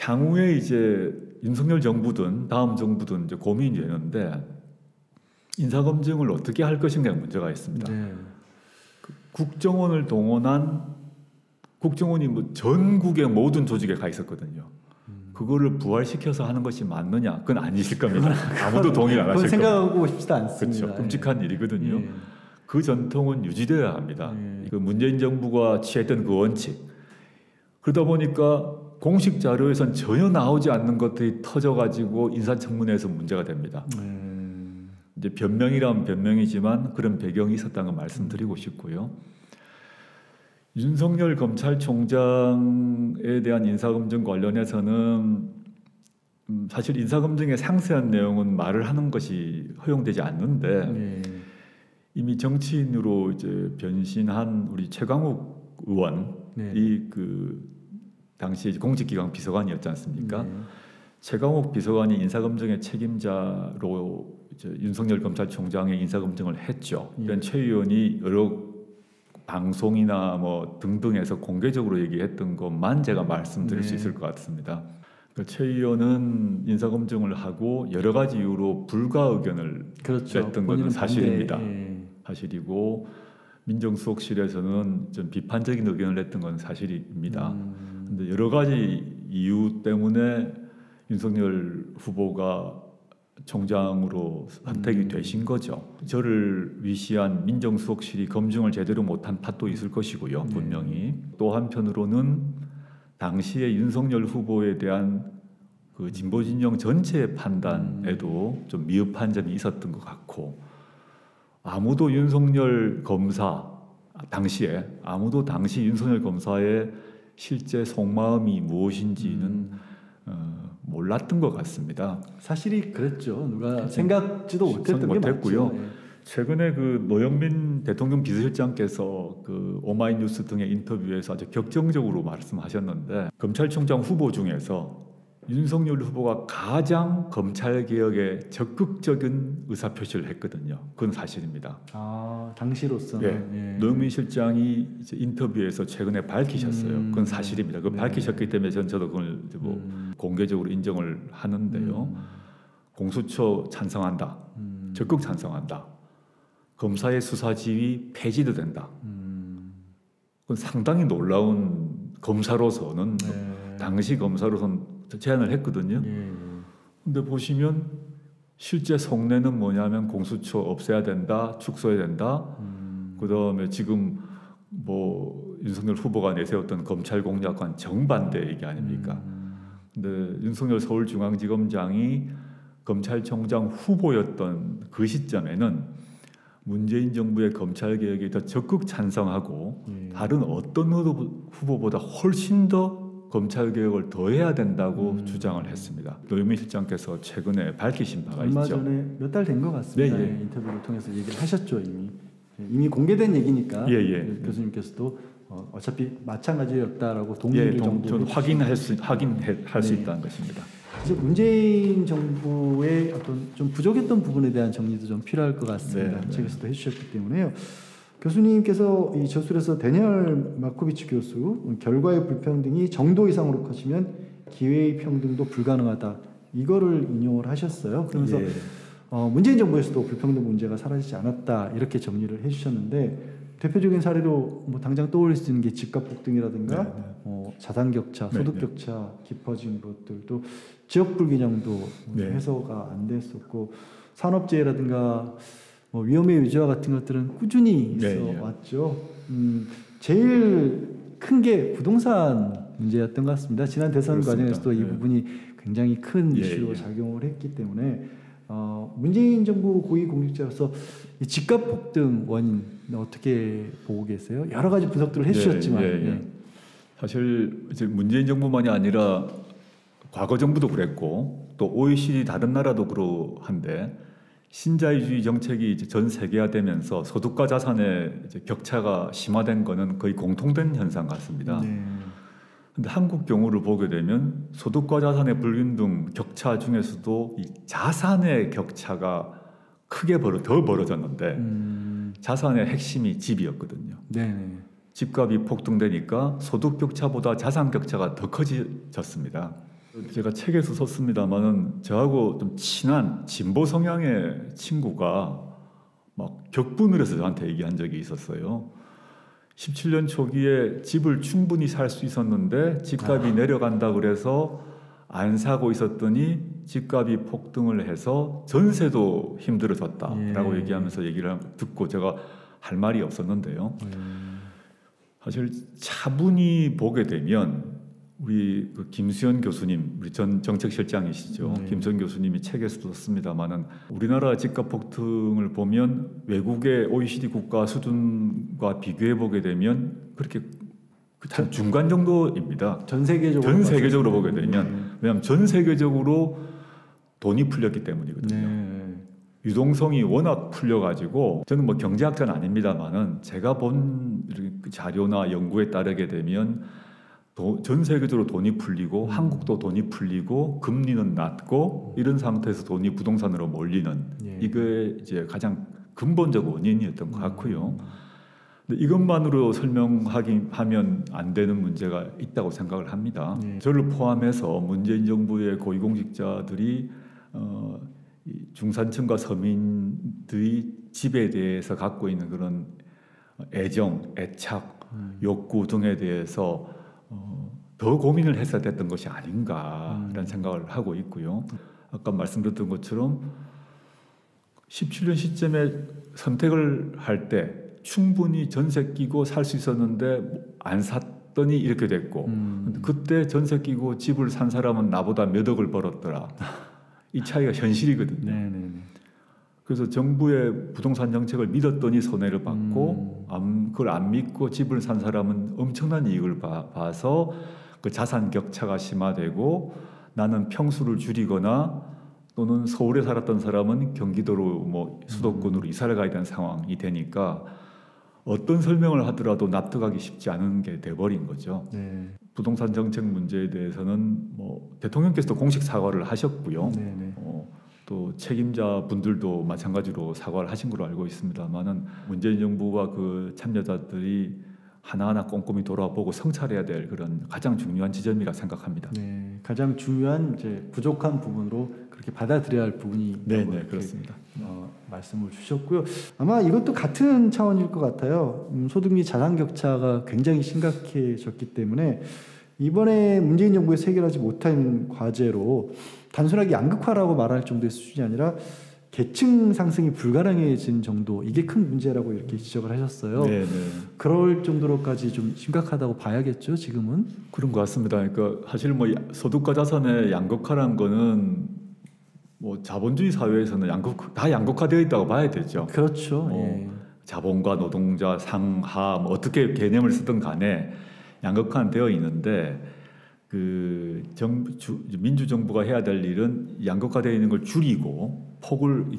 향후에 이제 윤석열 정부든 다음 정부든 이제 고민이 되는데 인사검증을 어떻게 할 것인가에 문제가 있습니다. 국정원을 동원한 국정원이 뭐 전국의 모든 조직에 가 있었거든요. 그거를 부활시켜서 하는 것이 맞느냐? 그건 아니실 겁니다. 아무도 동의를 안 하실 겁니다. 생각하고 싶지도 않습니다. 그렇죠. 끔찍한 일이거든요. 그 전통은 유지되어야 합니다. 그 문재인 정부가 취했던 그 원칙. 그러다 보니까 공식 자료에선 전혀 나오지 않는 것들이 터져가지고 인사청문회에서 문제가 됩니다. 이제 변명이라면 변명이지만 그런 배경이 있었다는 걸 말씀드리고 싶고요. 윤석열 검찰총장에 대한 인사검증 관련해서는 사실 인사검증의 상세한 내용은 말을 하는 것이 허용되지 않는데 이미 정치인으로 이제 변신한 우리 최강욱 의원이 그 당시 공직기강 비서관이었지 않습니까? 최강욱 비서관이 인사검증의 책임자로 이제 윤석열 검찰총장의 인사검증을 했죠. 그러니까 최 의원이 여러 방송이나 뭐 등등에서 공개적으로 얘기했던 것만 제가 말씀드릴 수 있을 것 같습니다. 그러니까 최 의원은 인사검증을 하고 여러 가지 이유로 불가 의견을 냈던 것은 사실입니다. 사실이고 민정수석실에서는 좀 비판적인 의견을 냈던 건 사실입니다. 그런데 여러 가지 이유 때문에 윤석열 후보가 총장으로 선택이 되신 거죠. 저를 위시한 민정수석실이 검증을 제대로 못한 탓도 있을 것이고요. 분명히. 또 한편으로는 당시에 윤석열 후보에 대한 그 진보 진영 전체의 판단에도 좀 미흡한 점이 있었던 것 같고 아무도 윤석열 검사 당시에 아무도 당시 윤석열 검사의 실제 속마음이 무엇인지는 몰랐던 것 같습니다. 사실이 그랬죠. 누가 생각지도 못했던 게 맞고요. 최근에 그 노영민 대통령 비서실장께서 그 오마이뉴스 등의 인터뷰에서 아주 격정적으로 말씀하셨는데 검찰총장 후보 중에서 윤석열 후보가 가장 검찰 개혁에 적극적인 의사 표시를 했거든요. 그건 사실입니다. 아, 당시로서는 예. 노영민 실장이 이제 인터뷰에서 최근에 밝히셨어요. 그건 사실입니다. 그 밝히셨기 때문에 저도 그걸 뭐 공개적으로 인정을 하는데요. 공수처 찬성한다. 적극 찬성한다. 검사의 수사 지휘 폐지도 된다. 그건 상당히 놀라운 검사로서는 당시 검사로서는 제안을 했거든요. 근데 보시면 실제 속내는 뭐냐면 공수처 없애야 된다, 축소해야 된다. 그다음에 지금 뭐 윤석열 후보가 내세웠던 검찰 공약과는 정반대 얘기 아닙니까? 근데 윤석열 서울중앙지검장이 검찰총장 후보였던 그 시점에는 문재인 정부의 검찰 개혁에 더 적극 찬성하고 다른 어떤 후보보다 훨씬 더 검찰 개혁을 더 해야 된다고 주장을 했습니다. 노영민 실장께서 최근에 밝히신 바가 얼마 있죠. 전에 몇 달 된 것 같습니다. 네. 인터뷰를 통해서 얘기를 하셨죠. 이미 공개된 얘기니까 교수님께서도 어차피 마찬가지였다라고 동의를 저는 확인할 수 있다는 것입니다. 이제 문재인 정부의 어떤 좀 부족했던 부분에 대한 정리도 좀 필요할 것 같습니다. 책에서도 해주셨기 때문에요. 교수님께서 이 저술에서 데니얼 마코비치 교수 결과의 불평등이 정도 이상으로 커지면 기회의 평등도 불가능하다 이거를 인용을 하셨어요. 그러면서 문재인 정부에서도 불평등 문제가 사라지지 않았다 이렇게 정리를 해주셨는데 대표적인 사례로 뭐 당장 떠올릴 수 있는 게 집값 폭등이라든가 자산 격차, 소득 격차 깊어진 것들도 지역 불균형도 해소가 안 됐었고 산업재해라든가 뭐 위험의 유지와 같은 것들은 꾸준히 있어 왔죠. 제일 큰 게 부동산 문제였던 것 같습니다. 지난 대선 과정에서도 이 부분이 굉장히 큰 이슈로 작용을 했기 때문에 문재인 정부 고위공직자로서 이 집값 폭등 원인 어떻게 보고 계세요? 여러 가지 분석들을 해주셨지만 사실 이제 문재인 정부만이 아니라 과거 정부도 그랬고 또 OECD 다른 나라도 그러한데 신자유주의 정책이 이제 전 세계화되면서 소득과 자산의 이제 격차가 심화된 것은 거의 공통된 현상 같습니다. 근데 한국 경우를 보게 되면 소득과 자산의 불균등 격차 중에서도 이 자산의 격차가 크게 더 벌어졌는데 자산의 핵심이 집이었거든요. 집값이 폭등되니까 소득 격차보다 자산 격차가 더 커졌습니다. 제가 책에서 썼습니다만은 저하고 좀 친한 진보 성향의 친구가 막 격분을 해서 저한테 얘기한 적이 있었어요. 17년 초기에 집을 충분히 살 수 있었는데 집값이 내려간다 그래서 안 사고 있었더니 집값이 폭등을 해서 전세도 힘들어졌다라고 얘기하면서 얘기를 듣고 제가 할 말이 없었는데요. 사실 차분히 보게 되면 우리 그 김수현 교수님, 우리 전 정책실장이시죠. 김수현 교수님이 책에서도 썼습니다만은 우리나라 집값 폭등을 보면 외국의 OECD 국가 수준과 비교해 보게 되면 그렇게 중간 정도입니다. 전 세계적으로 보게 되면 왜냐하면 전 세계적으로 돈이 풀렸기 때문이거든요. 유동성이 워낙 풀려가지고 저는 뭐 경제학자는 아닙니다만은 제가 본 자료나 연구에 따르게 되면 전 세계적으로 돈이 풀리고 한국도 돈이 풀리고 금리는 낮고 이런 상태에서 돈이 부동산으로 몰리는 이게 이제 가장 근본적 원인이었던 것 같고요. 근데 이것만으로 설명하면 안 되는 문제가 있다고 생각을 합니다. 저를 포함해서 문재인 정부의 고위공직자들이 이 중산층과 서민들이 집에 대해서 갖고 있는 그런 애정, 애착, 욕구 등에 대해서 더 고민을 했어야 됐던 것이 아닌가라는 생각을 하고 있고요. 아까 말씀드렸던 것처럼 17년 시점에 선택을 할 때 충분히 전세 끼고 살 수 있었는데 안 샀더니 이렇게 됐고 그때 전세 끼고 집을 산 사람은 나보다 몇 억을 벌었더라. 이 차이가 현실이거든요. 그래서 정부의 부동산 정책을 믿었더니 손해를 받고 그걸 안 믿고 집을 산 사람은 엄청난 이익을 봐서 그 자산 격차가 심화되고 나는 평수를 줄이거나 또는 서울에 살았던 사람은 경기도로 뭐 수도권으로 이사를 가야 되는 상황이 되니까 어떤 설명을 하더라도 납득하기 쉽지 않은 게 돼버린 거죠. 네. 부동산 정책 문제에 대해서는 뭐 대통령께서도 공식 사과를 하셨고요. 또 책임자 분들도 마찬가지로 사과를 하신 걸로 알고 있습니다만은 문재인 정부와 그 참여자들이 하나하나 꼼꼼히 돌아보고 성찰해야 될 그런 가장 중요한 지점이라 생각합니다. 네, 가장 중요한 이제 부족한 부분으로 그렇게 받아들여야 할 부분이 네, 그렇습니다. 말씀을 주셨고요. 아마 이것도 같은 차원일 것 같아요. 소득 및 자산 격차가 굉장히 심각해졌기 때문에 이번에 문재인 정부에서 해결하지 못한 과제로 단순하게 양극화라고 말할 정도의 수준이 아니라 계층 상승이 불가능해진 정도, 이게 큰 문제라고 이렇게 지적을 하셨어요. 네. 그럴 정도로까지 좀 심각하다고 봐야겠죠, 지금은? 그런 것 같습니다. 그러니까 사실 뭐 소득과 자산의 양극화라는 거는 뭐 자본주의 사회에서는 다 양극화되어 있다고 봐야 되죠. 그렇죠. 자본과 노동자, 상하 뭐 어떻게 개념을 쓰든 간에 양극화는 되어 있는데 그 민주정부가 해야 될 일은 양극화되어 있는 걸 줄이고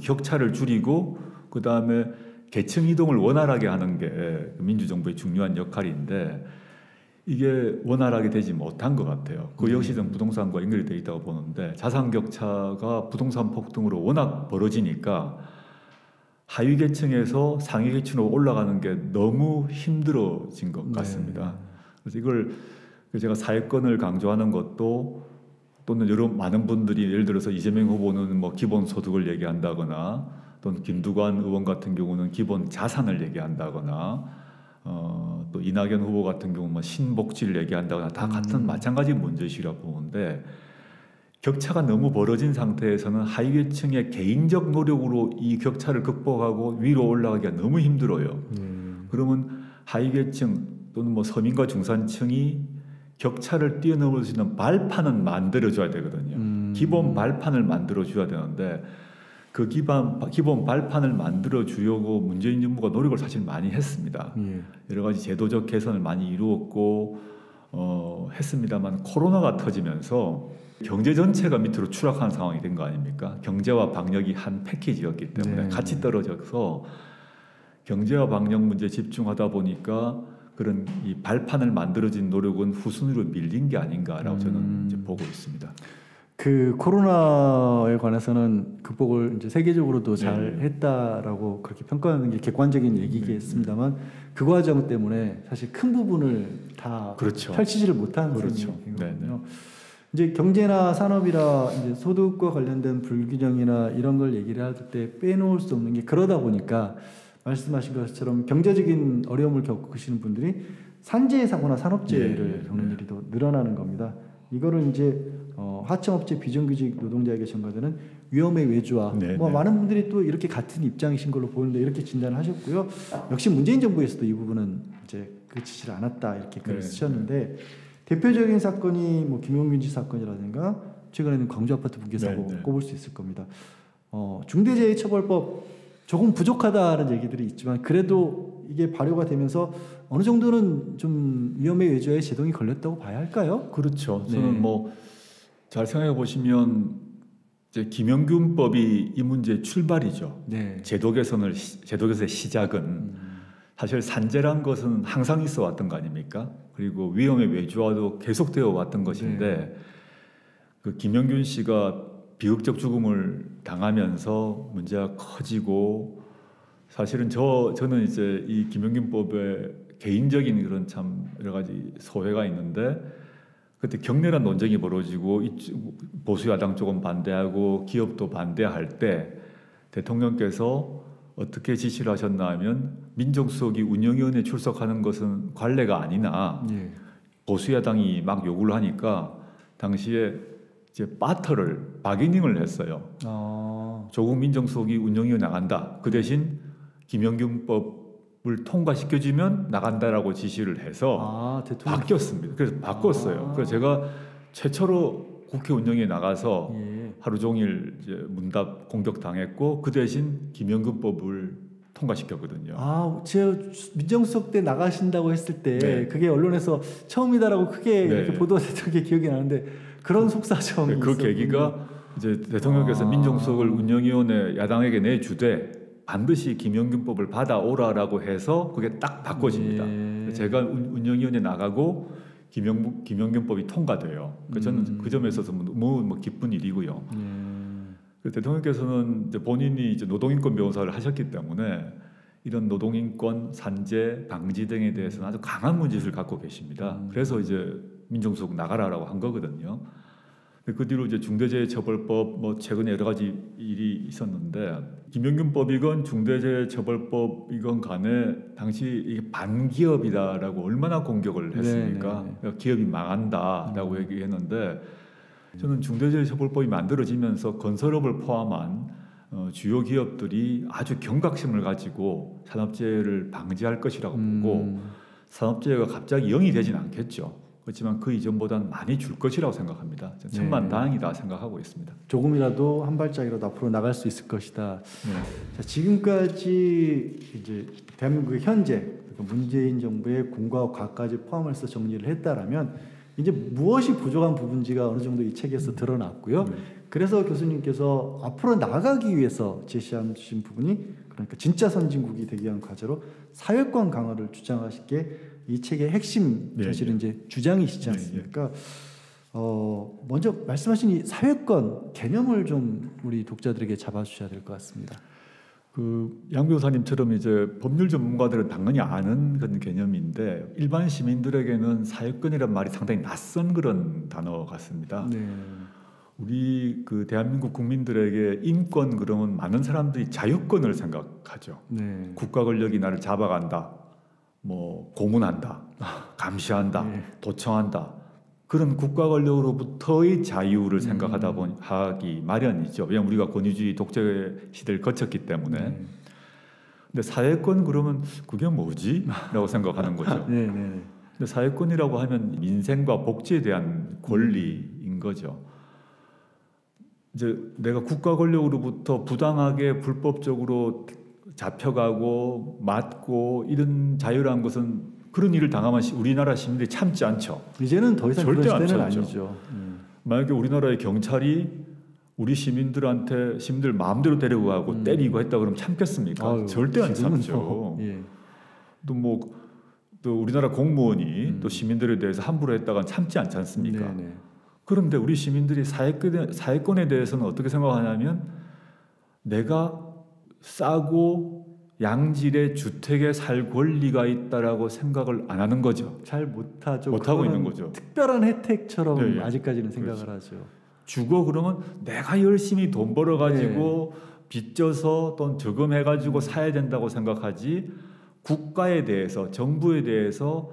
격차를 줄이고 그 다음에 계층 이동을 원활하게 하는 게 민주정부의 중요한 역할인데 이게 원활하게 되지 못한 것 같아요. 그 역시 좀 부동산과 연결이 되어 있다고 보는데 자산 격차가 부동산 폭등으로 워낙 벌어지니까 하위 계층에서 상위 계층으로 올라가는 게 너무 힘들어진 것 같습니다. 그래서 이걸 제가 사회권을 강조하는 것도 또는 많은 분들이 예를 들어서 이재명 후보는 뭐 기본 소득을 얘기한다거나 또는 김두관 의원 같은 경우는 기본 자산을 얘기한다거나 또 이낙연 후보 같은 경우는 뭐 신복지를 얘기한다거나 다 같은 마찬가지 문제시라고 보는데 격차가 너무 벌어진 상태에서는 하위계층의 개인적 노력으로 이 격차를 극복하고 위로 올라가기가 너무 힘들어요. 그러면 하위계층 또는 뭐 서민과 중산층이 격차를 뛰어넘을 수 있는 발판은 만들어줘야 되거든요. 기본 발판을 만들어줘야 되는데 그 기본 발판을 만들어주려고 문재인 정부가 노력을 사실 많이 했습니다. 여러 가지 제도적 개선을 많이 이루었고 했습니다만 코로나가 터지면서 경제 전체가 밑으로 추락하는 상황이 된 거 아닙니까? 경제와 방역이 한 패키지였기 때문에 같이 떨어져서 경제와 방역 문제에 집중하다 보니까 그런 이 발판을 만들어진 노력은 후순위로 밀린 게 아닌가라고 저는 이제 보고 있습니다. 그 코로나에 관해서는 극복을 이제 세계적으로도 잘 했다라고 그렇게 평가하는 게 객관적인 얘기겠습니다만 그 과정 때문에 사실 큰 부분을 다 펼치지를 못한 상황이거든요. 이제 경제나 산업이라 이제 소득과 관련된 불균형이나 이런 걸 얘기를 할 때 빼놓을 수 없는 게 그러다 보니까 말씀하신 것처럼 경제적인 어려움을 겪으시는 분들이 산재 사고나 산업재해를 겪는 일이 더 늘어나는 겁니다. 이거를 이제 하청업체 비정규직 노동자에게 전가되는 위험의 외주화. 뭐 많은 분들이 또 이렇게 같은 입장이신 걸로 보이는데 이렇게 진단을 하셨고요. 역시 문재인 정부에서도 이 부분은 이제 그치질 않았다 이렇게 글을 쓰셨는데 대표적인 사건이 뭐 김용균 씨 사건이라든가 최근에는 광주 아파트 붕괴 사고 꼽을 수 있을 겁니다. 중대재해처벌법 조금 부족하다는 얘기들이 있지만 그래도 이게 발효가 되면서 어느 정도는 좀 위험의 외주화에 제동이 걸렸다고 봐야 할까요? 그렇죠. 저는 뭐 잘 생각해 보시면 이제 김영균법이 이 문제의 출발이죠. 제도 개선의 시작은 사실 산재란 것은 항상 있어 왔던 거 아닙니까? 그리고 위험의 외주화도 계속되어 왔던 것인데 그 김영균 씨가 비극적 죽음을 당하면서 문제가 커지고 사실은 저는 이제 이 김영균법에 개인적인 그런 참 여러 가지 소회가 있는데 그때 격렬한 논쟁이 벌어지고 보수 야당 쪽은 반대하고 기업도 반대할 때 대통령께서 어떻게 지시를 하셨나 하면 민정수석이 운영위원회에 출석하는 것은 관례가 아니나 보수 야당이 막 요구를 하니까 당시에 이제 바게닝을 했어요. 조국 민정수석이 운영위원회 나간다. 그 대신 김영균법을 통과시켜주면 나간다라고 지시를 해서 바뀌었습니다. 그래서 바꿨어요. 그래서 제가 최초로 국회 운영위에 나가서 하루 종일 이제 문답 공격 당했고 그 대신 김영균법을 통과시켰거든요. 제가 민정수석 때 나가신다고 했을 때 그게 언론에서 처음이다라고 크게 이렇게 보도됐던 게 기억이 나는데 그런 속사정이 그 계기가 이제 대통령께서 민정수석을 운영위원회 야당에게 내주되 반드시 김영균법을 받아오라라고 해서 그게 딱 바꿔집니다. 예. 제가 운영위원회 나가고 김영균법이 통과돼요. 저는 그 점에 있어서 너무 기쁜 일이고요. 대통령께서는 이제 본인이 이제 노동인권 변호사를 하셨기 때문에 이런 노동인권, 산재, 방지 등에 대해서는 아주 강한 문제의식을 갖고 계십니다. 그래서 이제 민정수석 나가라라고 한 거거든요. 그 뒤로 이제 중대재해처벌법 뭐 최근에 여러 가지 일이 있었는데 김영균법이건 중대재해처벌법이건 간에 당시 이게 반기업이다라고 얼마나 공격을 했습니까? 기업이 망한다라고 얘기했는데 저는 중대재해처벌법이 만들어지면서 건설업을 포함한 주요 기업들이 아주 경각심을 가지고 산업재해를 방지할 것이라고 보고 산업재해가 갑자기 0이 되진 않겠죠. 그렇지만 그 이전보다는 많이 줄 것이라고 생각합니다. 천만다행이다 생각하고 있습니다. 조금이라도 한 발짝이라도 앞으로 나갈 수 있을 것이다. 자, 지금까지 이제 대한민국의 현재 문재인 정부의 공과 과까지 포함해서 정리를 했다라면 이제 무엇이 부족한 부분인지가 어느 정도 이 책에서 드러났고요. 그래서 교수님께서 앞으로 나가기 위해서 제시하신 부분이 그러니까 진짜 선진국이 되기 위한 과제로 사회권 강화를 주장하실 게 이 책의 핵심 사실은 이제 주장이시지 않습니까? 먼저 말씀하신 이 사회권 개념을 좀 우리 독자들에게 잡아주셔야 될 것 같습니다. 양 변호사님처럼 이제 법률 전문가들은 당연히 아는 그런 개념인데 일반 시민들에게는 사회권이란 말이 상당히 낯선 그런 단어 같습니다. 우리 대한민국 국민들에게 인권 그러면 많은 사람들이 자유권을 생각하죠. 국가 권력이 나를 잡아간다, 뭐 고문한다, 감시한다, 도청한다. 그런 국가 권력으로부터의 자유를 생각하다 보니 하기 마련이죠. 왜냐하면 우리가 권위주의 독재 시대를 거쳤기 때문에. 근데 사회권 그러면 그게 뭐지? 라고 생각하는 거죠. 근데 사회권이라고 하면 민생과 복지에 대한 권리인 거죠. 이제 내가 국가 권력으로부터 부당하게 불법적으로 잡혀가고 맞고 이런 자유라는 것은 그런 일을 당하면 우리나라 시민들이 참지 않죠. 이제는 더 이상 절대 그런 시대는 않죠. 아니죠. 만약에 우리나라의 경찰이 우리 시민들 마음대로 데리고 가고 때리고 했다 그러면 참겠습니까? 절대 안 참죠. 또 우리나라 공무원이 또 시민들에 대해서 함부로 했다가 참지 않지 않습니까? 그런데 우리 시민들이 사회권에 대해서는 어떻게 생각하냐면 내가 싸고 양질의 주택에 살 권리가 있다라고 생각을 안 하는 거죠. 잘 못하죠. 못하고 있는 거죠. 특별한 혜택처럼 아직까지는 생각을 하죠. 주거 그러면 내가 열심히 돈 벌어가지고 빚져서 돈 저금해가지고 사야 된다고 생각하지 국가에 대해서 정부에 대해서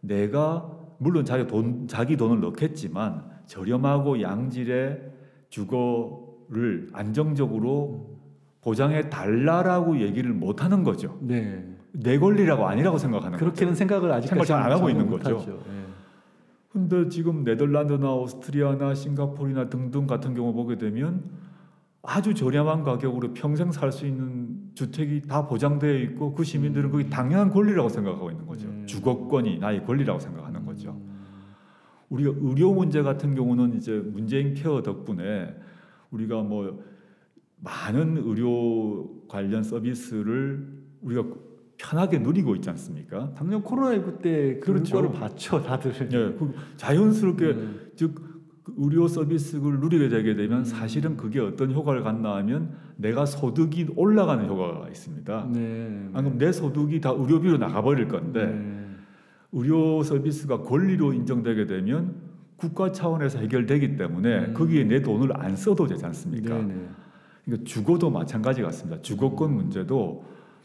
내가 물론 자기 돈을 넣겠지만 저렴하고 양질의 주거를 안정적으로 보장해 달라라고 얘기를 못 하는 거죠. 내 권리라고 아니라고 생각하는 그렇게는 거죠. 생각을 아직까지 잘 안 하고 있는 거죠. 하죠. 근데 지금 네덜란드나 오스트리아나 싱가포르나 등등 같은 경우 보게 되면 아주 저렴한 가격으로 평생 살 수 있는 주택이 다 보장되어 있고 그 시민들은 그게 당연한 권리라고 생각하고 있는 거죠. 주거권이 나의 권리라고 생각하는 거죠. 우리가 의료 문제 같은 경우는 이제 문재인 케어 덕분에 우리가 뭐 많은 의료 관련 서비스를 우리가 편하게 누리고 있지 않습니까? 작년 코로나19 때 그 효과를 봤죠, 다들. 자연스럽게 즉 의료 서비스를 누리게 되게 되면 사실은 그게 어떤 효과를 갖나 하면 내가 소득이 올라가는 효과가 있습니다. 그럼 내 소득이 다 의료비로 나가버릴 건데 의료 서비스가 권리로 인정되게 되면 국가 차원에서 해결되기 때문에 거기에 내 돈을 안 써도 되지 않습니까? 그러니까 주거도 마찬가지 같습니다. 주거권 문제도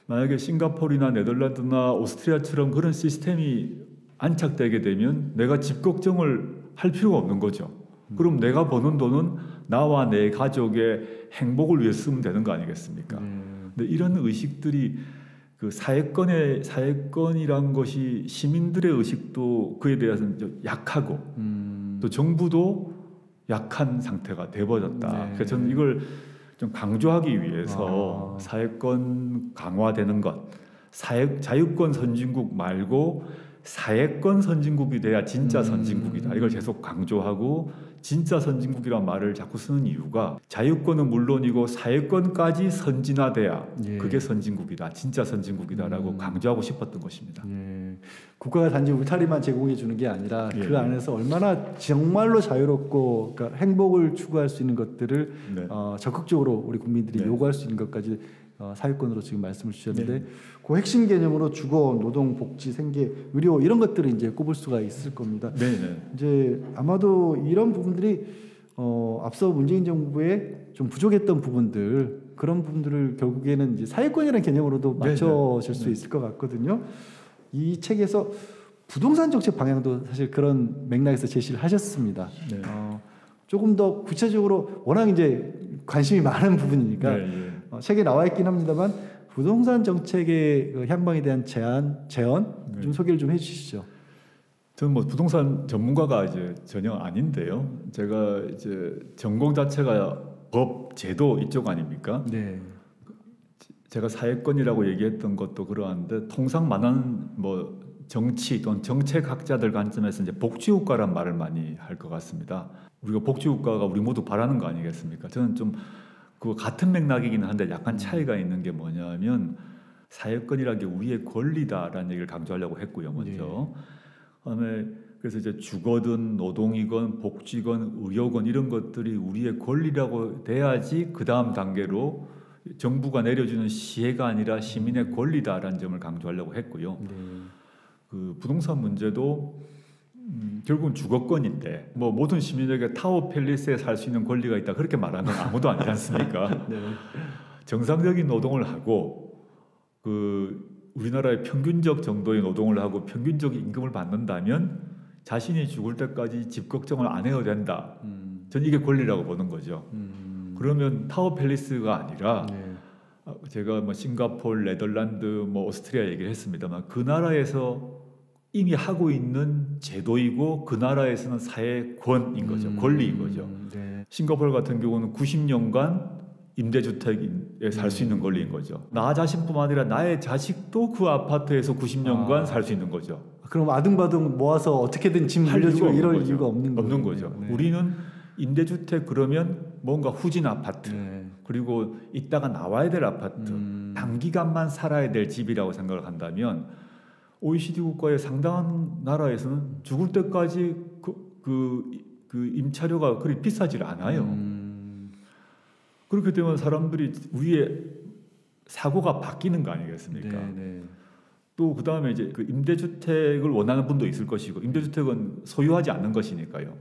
만약에 싱가포르나 네덜란드나 오스트리아처럼 그런 시스템이 안착되게 되면 내가 집 걱정을 할 필요가 없는 거죠. 그럼 내가 버는 돈은 나와 내 가족의 행복을 위해 쓰면 되는 거 아니겠습니까? 근데 이런 의식들이 그 사회권이란 것이 시민들의 의식도 그에 대해서는 좀 약하고 또 정부도 약한 상태가 돼버렸다. 그래서 저는 이걸 좀 강조하기 위해서 사회권 강화되는 것, 자유권 선진국 말고 사회권 선진국이 돼야 진짜 선진국이다. 이걸 계속 강조하고 진짜 선진국이란 말을 자꾸 쓰는 이유가 자유권은 물론이고 사회권까지 선진화돼야 예. 그게 선진국이다, 진짜 선진국이다라고 강조하고 싶었던 것입니다. 예. 국가가 단지 울타리만 제공해 주는 게 아니라 예. 그 안에서 얼마나 정말로 자유롭고 그러니까 행복을 추구할 수 있는 것들을 네. 적극적으로 우리 국민들이 네. 요구할 수 있는 것까지 사회권으로 지금 말씀을 주셨는데 네. 그 핵심 개념으로 주거, 노동, 복지, 생계, 의료 이런 것들을 이제 꼽을 수가 있을 겁니다. 네. 이제 아마도 이런 부분들이 앞서 문재인 정부의 좀 부족했던 부분들 그런 부분들을 결국에는 이제 사회권이라는 개념으로도 맞춰질 수 있을 것 같거든요. 이 책에서 부동산 정책 방향도 사실 그런 맥락에서 제시를 하셨습니다. 네. 조금 더 구체적으로 워낙 이제 관심이 많은 부분이니까 책에 나와 있긴 합니다만 부동산 정책의 그 향방에 대한 제안, 재원 좀 소개를 좀 해주시죠. 저는 뭐 부동산 전문가가 이제 전혀 아닌데요. 제가 이제 전공 자체가 법, 제도 이쪽 아닙니까? 네. 제가 사회권이라고 얘기했던 것도 그러한데 통상 많은 뭐 정치 또는 정책학자들 관점에서 이제 복지국가란 말을 많이 할 것 같습니다. 우리가 복지국가가 우리 모두 바라는 거 아니겠습니까? 저는 좀 그 같은 맥락이긴 한데 약간 차이가 있는 게 뭐냐면 사회권이라는 게 우리의 권리다라는 얘기를 강조하려고 했고요. 먼저 그다음에 그래서 이제 주거든 노동이건 복지건 의료건 이런 것들이 우리의 권리라고 돼야지 그 다음 단계로 정부가 내려주는 시혜가 아니라 시민의 권리다라는 점을 강조하려고 했고요. 그 부동산 문제도 결국은 주거권인데 뭐 모든 시민에게 타워 팰리스에 살 수 있는 권리가 있다 그렇게 말하는 건 아무도 아니지 않습니까? 네. 정상적인 노동을 하고 그 우리나라의 평균적 정도의 노동을 하고 평균적 임금을 받는다면 자신이 죽을 때까지 집 걱정을 안 해도 된다. 전 이게 권리라고 보는 거죠. 그러면 타워 팰리스가 아니라 제가 뭐 싱가포르, 네덜란드, 뭐 오스트리아 얘기를 했습니다만 그 나라에서 이미 하고 있는 제도이고 그 나라에서는 사회권인 거죠. 권리인 거죠. 싱가포르 같은 경우는 90년간 임대주택에 살 수 있는 권리인 거죠. 나 자신뿐만 아니라 나의 자식도 그 아파트에서 90년간 살 수 있는 거죠. 그럼 아등바등 모아서 어떻게든 집 물려주고 이럴 이유가 없는 거죠. 우리는 임대주택 그러면 뭔가 후진 아파트 그리고 이따가 나와야 될 아파트 단기간만 살아야 될 집이라고 생각을 한다면 OECD 국가의 상당한 나라에서는 죽을 때까지 그 임차료가 그리 비싸질 않아요. 그렇게 되면 사람들이 우리의 사고가 바뀌는 거 아니겠습니까? 또 그 다음에 이제 그 임대주택을 원하는 분도 있을 것이고 임대주택은 소유하지 않는 것이니까요.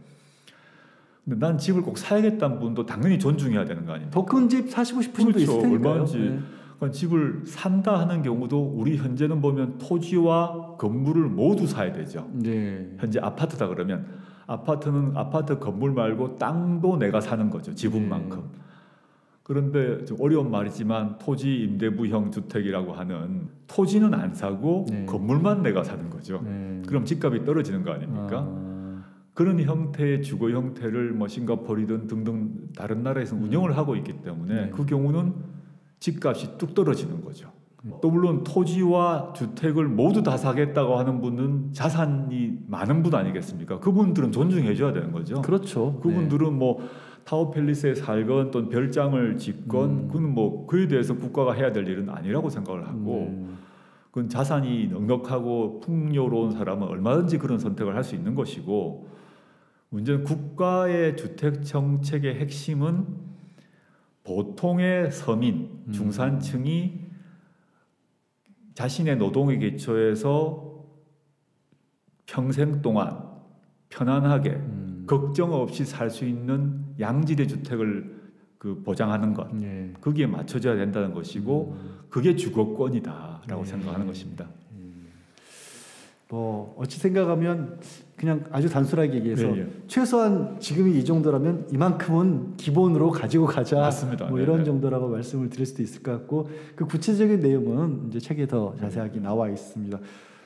근데 난 집을 꼭 사야겠다는 분도 당연히 존중해야 되는 거 아닙니까? 더 큰 집 사시고 싶은 분도 있을 테니까요. 얼마인지. 집을 산다 하는 경우도 우리 현재는 보면 토지와 건물을 모두 사야 되죠. 현재 아파트다 그러면 아파트는 아파트 건물 말고 땅도 내가 사는 거죠. 지분만큼. 그런데 좀 어려운 말이지만 토지 임대부형 주택이라고 하는 토지는 안 사고 건물만 내가 사는 거죠. 그럼 집값이 떨어지는 거 아닙니까? 그런 형태의 주거 형태를 뭐 싱가포르든 등등 다른 나라에서는 운영을 하고 있기 때문에 그 경우는 집값이 뚝 떨어지는 거죠. 또 물론 토지와 주택을 모두 다 사겠다고 하는 분은 자산이 많은 분 아니겠습니까? 그분들은 존중해 줘야 되는 거죠. 그렇죠. 그분들은 뭐 타워 팰리스에 살건 또는 별장을 짓건 그건 뭐 그에 대해서 국가가 해야 될 일은 아니라고 생각을 하고 그건 자산이 넉넉하고 풍요로운 사람은 얼마든지 그런 선택을 할 수 있는 것이고 문제는 국가의 주택 정책의 핵심은 보통의 서민, 중산층이 자신의 노동에 기초해서 평생 동안 편안하게 걱정 없이 살 수 있는 양질의 주택을 보장하는 것 거기에 맞춰져야 된다는 것이고 그게 주거권이다라고 생각하는 것입니다. 뭐 어찌 생각하면 그냥 아주 단순하게 얘기해서 최소한 지금이 이 정도라면 이만큼은 기본으로 가지고 가자. 맞습니다. 뭐 이런 정도라고 말씀을 드릴 수도 있을 것 같고 그 구체적인 내용은 이제 책에 더 자세하게 나와 있습니다.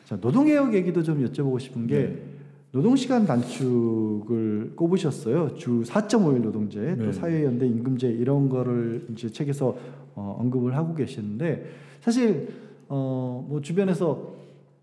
자, 노동개혁 얘기도 좀 여쭤보고 싶은 게 노동시간 단축을 꼽으셨어요. 주 4.5일 노동제, 또 사회연대 임금제 이런 거를 이제 책에서 언급을 하고 계시는데 사실 뭐 주변에서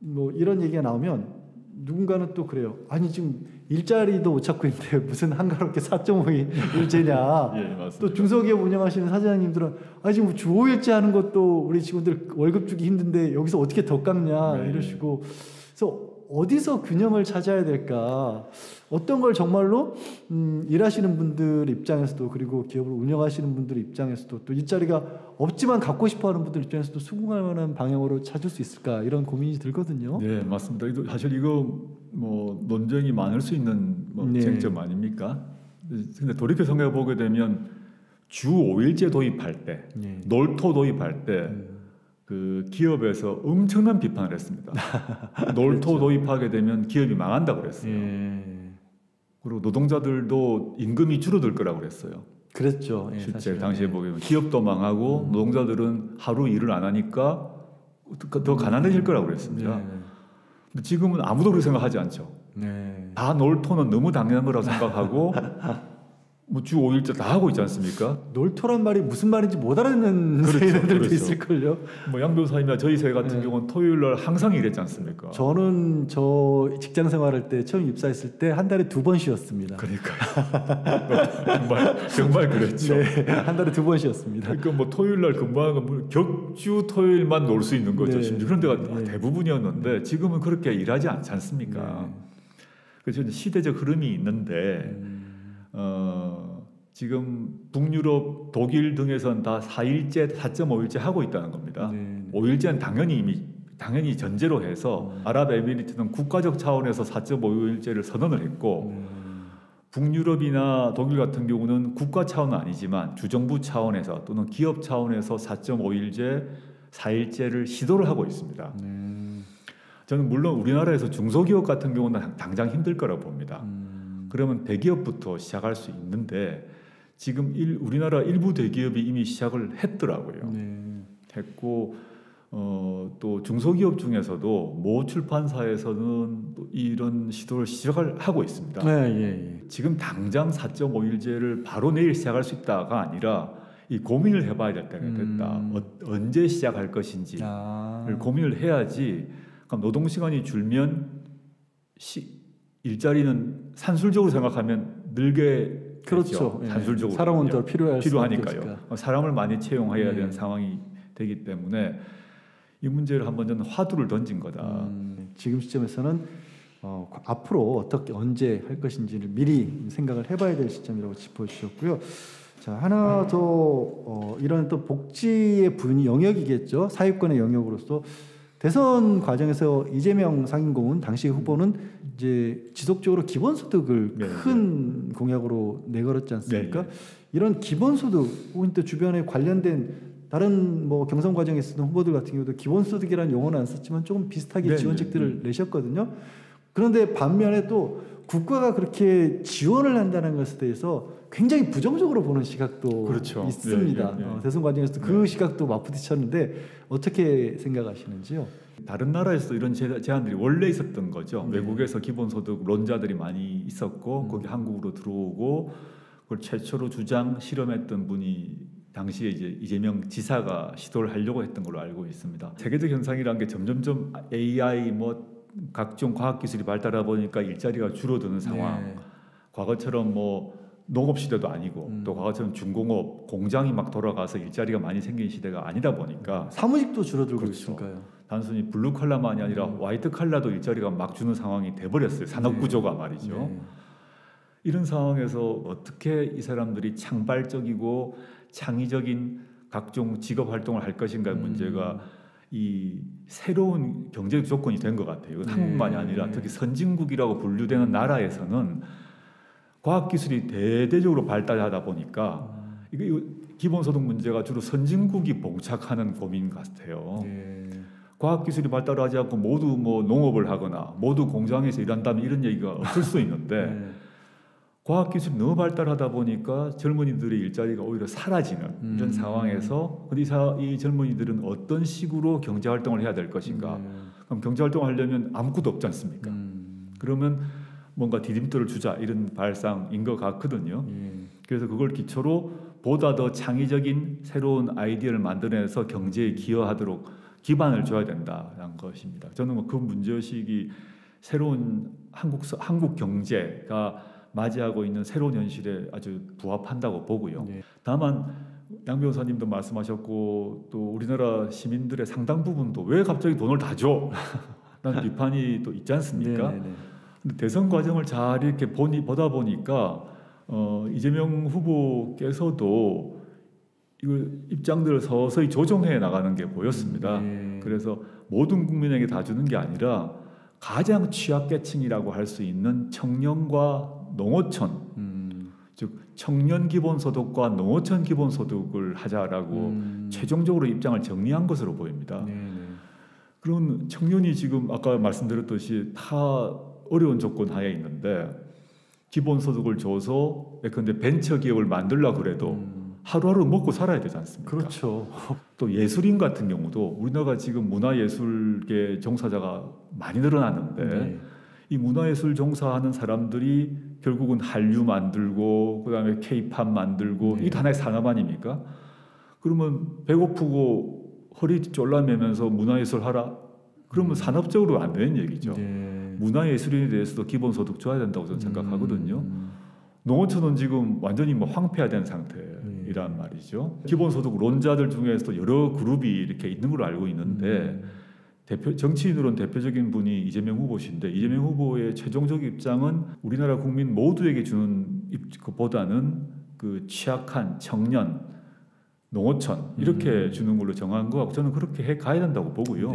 뭐 이런 얘기가 나오면 누군가는 또 그래요. 아니 지금 일자리도 못 찾고 있는데 무슨 한가롭게 4.5일제냐. 예, 맞습니다. 또 중소기업 운영하시는 사장님들은 아니 지금 주 5일제 하는 것도 우리 직원들 월급 주기 힘든데 여기서 어떻게 더 깎냐 네. 이러시고. 그래서 어디서 균형을 찾아야 될까? 어떤 걸 정말로 일하시는 분들 입장에서도 그리고 기업을 운영하시는 분들 입장에서도 또 일자리가 없지만 갖고 싶어하는 분들 입장에서도 수긍할 만한 방향으로 찾을 수 있을까 이런 고민이 들거든요. 네, 맞습니다. 사실 이거 뭐 논쟁이 많을 수 있는 뭐 네. 쟁점 아닙니까? 근데 돌이켜 생각해 보게 되면 주 5일제 도입할 때, 네. 놀토 도입할 때. 그 기업에서 엄청난 비판을 했습니다. 놀토 그렇죠. 도입하게 되면 기업이 망한다고 그랬어요. 예. 그리고 노동자들도 임금이 줄어들 거라고 그랬어요. 그랬죠. 예, 실제 사실은. 당시에 보면 기업도 망하고 노동자들은 하루 일을 안 하니까 더 가난해질 거라고 그랬습니다. 네. 근데 지금은 아무도 그렇게 생각하지 않죠. 네. 다 놀토는 너무 당연한 거라고 생각하고 뭐 주 5일제 다 하고 있지 않습니까? 놀토란 말이 무슨 말인지 못 알아듣는 세대들도 그렇죠. 있을걸요. 뭐 양 변호사님이나 저희 세대 같은 경우는 토요일 날 항상 일했지 않습니까? 저는 저 직장 생활할 때 처음 입사했을 때 한 달에 2번 쉬었습니다. 그러니까요. 정말 그랬죠. 네, 한 달에 2번 쉬었습니다. 그러니까 뭐 토요일 날 근무하는 건 격주 토요일만 놀 수 있는 거죠. 네. 심지어 그런 데가 네. 대부분이었는데 지금은 그렇게 일하지 않지 않습니까? 네. 그래서 이제 시대적 흐름이 있는데 지금 북유럽, 독일 등에서는 다 4일제, 4.5일제 하고 있다는 겁니다. 네. 5일제는 당연히 전제로 해서 아랍에미리트는 국가적 차원에서 4.5일제를 선언을 했고 북유럽이나 독일 같은 경우는 국가 차원은 아니지만 주정부 차원에서 또는 기업 차원에서 4.5일제, 4일제를 시도를 하고 있습니다. 저는 물론 우리나라에서 중소기업 같은 경우는 당장 힘들 거라고 봅니다. 그러면 대기업부터 시작할 수 있는데 지금 우리나라 일부 대기업이 이미 시작을 했더라고요. 했고 또 중소기업 중에서도 모 출판사에서는 또 이런 시도를 시작을 하고 있습니다. 지금 당장 4.5일제를 바로 내일 시작할 수 있다가 아니라 이 고민을 해봐야 될 때가 됐다. 언제 시작할 것인지를 고민을 해야지. 그럼 노동 시간이 줄면 일자리는 산술적으로 생각하면 늘게 그렇죠. 되죠. 산술적으로 사람은 더 필요하니까요. 사람을 많이 채용해야 되는 상황이 되기 때문에 이 문제를 한번 저는 화두를 던진 거다. 지금 시점에서는 앞으로 어떻게 언제 할 것인지를 미리 생각을 해봐야 될 시점이라고 짚어주셨고요. 자, 하나 더 이런 또 복지의 영역이겠죠. 사회권의 영역으로서 대선 과정에서 이재명 상임고문 당시 후보는 이제 지속적으로 기본소득을 큰 공약으로 내걸었지 않습니까? 이런 기본소득 혹은 또 주변에 관련된 다른 뭐 경선 과정에 쓰던 후보들 같은 경우도 기본소득이라는 용어는 안 썼지만 조금 비슷하게 지원책들을 내셨거든요. 그런데 반면에 또 국가가 그렇게 지원을 한다는 것에 대해서 굉장히 부정적으로 보는 시각도 있습니다. 대선 과정에서도 그 시각도 맞부딪혔는데 어떻게 생각하시는지요? 다른 나라에서 이런 제안들이 원래 있었던 거죠. 외국에서 기본소득 론자들이 많이 있었고 거기 한국으로 들어오고 그걸 최초로 실험했던 분이 당시에 이제 이재명 지사가 시도를 하려고 했던 걸로 알고 있습니다. 세계적 현상이라는 게 점점점 AI 뭐 각종 과학 기술이 발달하다 보니까 일자리가 줄어드는 상황. 과거처럼 뭐 농업 시대도 아니고 또 과거처럼 중공업 공장이 막 돌아가서 일자리가 많이 생긴 시대가 아니다 보니까 사무직도 줄어들고 있으니까요. 단순히 블루 칼라만이 아니라 화이트 칼라도 일자리가 막 주는 상황이 돼버렸어요. 산업 구조가 말이죠. 이런 상황에서 어떻게 이 사람들이 창발적이고 창의적인 각종 직업 활동을 할 것인가의 문제가 이 새로운 경제적 조건이 된 것 같아요. 한국만이 아니라 특히 선진국이라고 분류되는 나라에서는 과학기술이 대대적으로 발달하다 보니까 이게 기본소득 문제가 주로 선진국이 봉착하는 고민 같아요. 과학기술이 발달하지 않고 모두 뭐 농업을 하거나 모두 공장에서 일한다면 이런 얘기가 없을 수 있는데 과학기술이 너무 발달하다 보니까 젊은이들의 일자리가 오히려 사라지는 이런 상황에서 이 젊은이들은 어떤 식으로 경제활동을 해야 될 것인가. 그럼 경제활동을 하려면 아무것도 없지 않습니까? 그러면 뭔가 디딤돌을 주자 이런 발상인 것 같거든요. 그래서 그걸 기초로 보다 더 창의적인 새로운 아이디어를 만들어내서 경제에 기여하도록 기반을 줘야 된다는 것입니다. 저는 뭐 그 문제의식이 새로운 한국 경제가 맞이하고 있는 새로운 현실에 아주 부합한다고 보고요. 네. 다만 양 변호사님도 말씀하셨고 또 우리나라 시민들의 상당 부분도 왜 갑자기 돈을 다 줘? 라는 비판이 또 있지 않습니까? 근데 대선 과정을 잘 이렇게 보다 보니까 이재명 후보께서도 이걸 입장들을 서서히 조정해 나가는 게 보였습니다. 그래서 모든 국민에게 다 주는 게 아니라 가장 취약계층이라고 할 수 있는 청년과 농어촌, 즉 청년 기본소득과 농어촌 기본소득을 하자라고 최종적으로 입장을 정리한 것으로 보입니다. 그런 청년이 지금 아까 말씀드렸듯이 다 어려운 조건 하에 있는데 기본소득을 줘서 예컨대 벤처기업을 만들려고 그래도 하루하루 먹고 살아야 되지 않습니까? 그렇죠. 또 예술인 같은 경우도 우리나라가 지금 문화예술계 종사자가 많이 늘어났는데 이 문화예술 종사하는 사람들이 결국은 한류 만들고 그다음에 K-팝 만들고 이게 하나의 산업 아닙니까? 그러면 배고프고 허리 쫄라매면서 문화예술 하라? 그러면 산업적으로 안 되는 얘기죠. 문화예술인에 대해서도 기본소득 줘야 된다고 저는 생각하거든요. 농어촌은 지금 완전히 뭐 황폐화된 상태이란 말이죠. 기본소득론자들 중에서도 여러 그룹이 이렇게 있는 걸로 알고 있는데 정치인으로는 대표적인 분이 이재명 후보신데 이재명 후보의 최종적 입장은 우리나라 국민 모두에게 주는 것보다는 그 취약한 청년, 농어촌 이렇게 주는 걸로 정한 거 저는 그렇게 해 가야 된다고 보고요.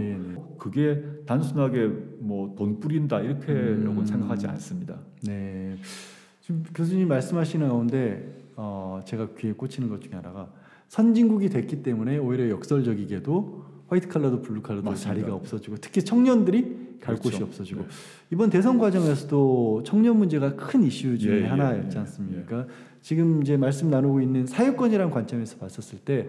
그게 단순하게 뭐 돈 뿌린다 이렇게라고 생각하지 않습니다. 네. 지금 교수님 말씀하시는 가운데 제가 귀에 꽂히는 것 중에 하나가 선진국이 됐기 때문에 오히려 역설적이게도 화이트 칼라도 블루 칼라도 자리가 없어지고 특히 청년들이 갈 곳이 없어지고 이번 대선 과정에서도 청년 문제가 큰 이슈 중에 하나였지 않습니까? 지금 이제 말씀 나누고 있는 사회권이라는 관점에서 봤었을 때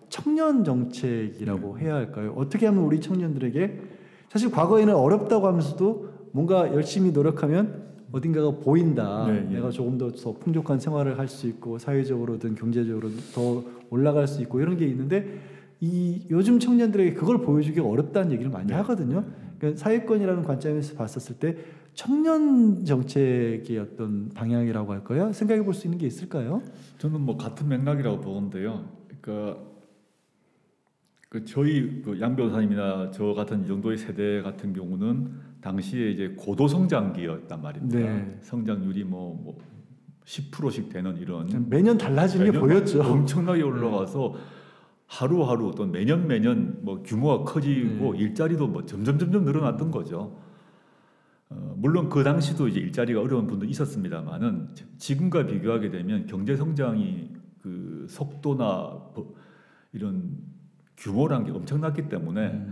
청년 정책이라고 해야 할까요? 어떻게 하면 우리 청년들에게 사실 과거에는 어렵다고 하면서도 뭔가 열심히 노력하면 어딘가가 보인다. 내가 조금 더 풍족한 생활을 할 수 있고 사회적으로든 경제적으로든 더 올라갈 수 있고 이런 게 있는데 이 요즘 청년들에게 그걸 보여주기가 어렵다는 얘기를 많이 하거든요. 그러니까 사회권이라는 관점에서 봤었을 때 청년 정책의 어떤 방향이라고 할까요? 생각해 볼 수 있는 게 있을까요? 저는 뭐 같은 맥락이라고 보는데요. 그러니까 저희 양 변호사님이나 저 같은 이 정도의 세대 같은 경우는 당시에 이제 고도 성장기였단 말입니다. 성장률이 뭐 10%씩 되는 이런 매년 달라지는 게 보였죠. 엄청나게 올라가서 하루하루 어떤 매년 뭐 규모가 커지고 일자리도 뭐 점점 늘어났던 거죠. 물론 그 당시도 이제 일자리가 어려운 분도 있었습니다만은 지금과 비교하게 되면 경제 성장이 그 속도나 이런 규모란 게 엄청났기 때문에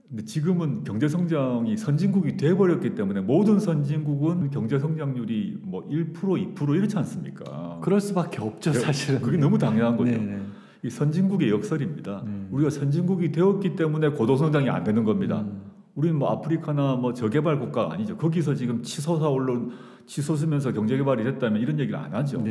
근데 지금은 경제 성장이 선진국이 돼버렸기 때문에 모든 선진국은 경제 성장률이 뭐 1%, 2% 이렇지 않습니까? 그럴 수밖에 없죠, 사실은. 그게 너무 당연한 거죠. 이 선진국의 역설입니다. 우리가 선진국이 되었기 때문에 고도 성장이 안 되는 겁니다. 우리는 뭐 아프리카나 뭐 저개발 국가가 아니죠. 거기서 지금 치솟으면서 경제 개발이 됐다면 이런 얘기를 안 하죠.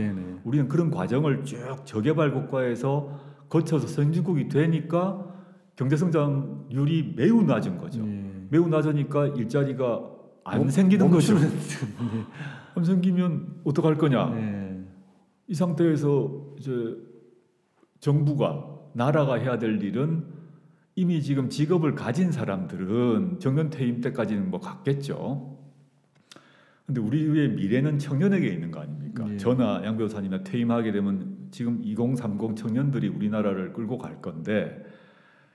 우리는 그런 과정을 쭉 저개발 국가에서 거쳐서 선진국이 되니까 경제 성장률이 매우 낮은 거죠. 매우 낮으니까 일자리가 안 생기는 거죠. 안 생기면 어떡할 거냐. 이 상태에서 이제 정부가 나라가 해야 될 일은 이미 지금 직업을 가진 사람들은 정년 퇴임 때까지는 뭐 갔겠죠. 근데 우리의 미래는 청년에게 있는 거 아닙니까? 저나 양 변호사님이나 퇴임하게 되면 지금 2030 청년들이 우리나라를 끌고 갈 건데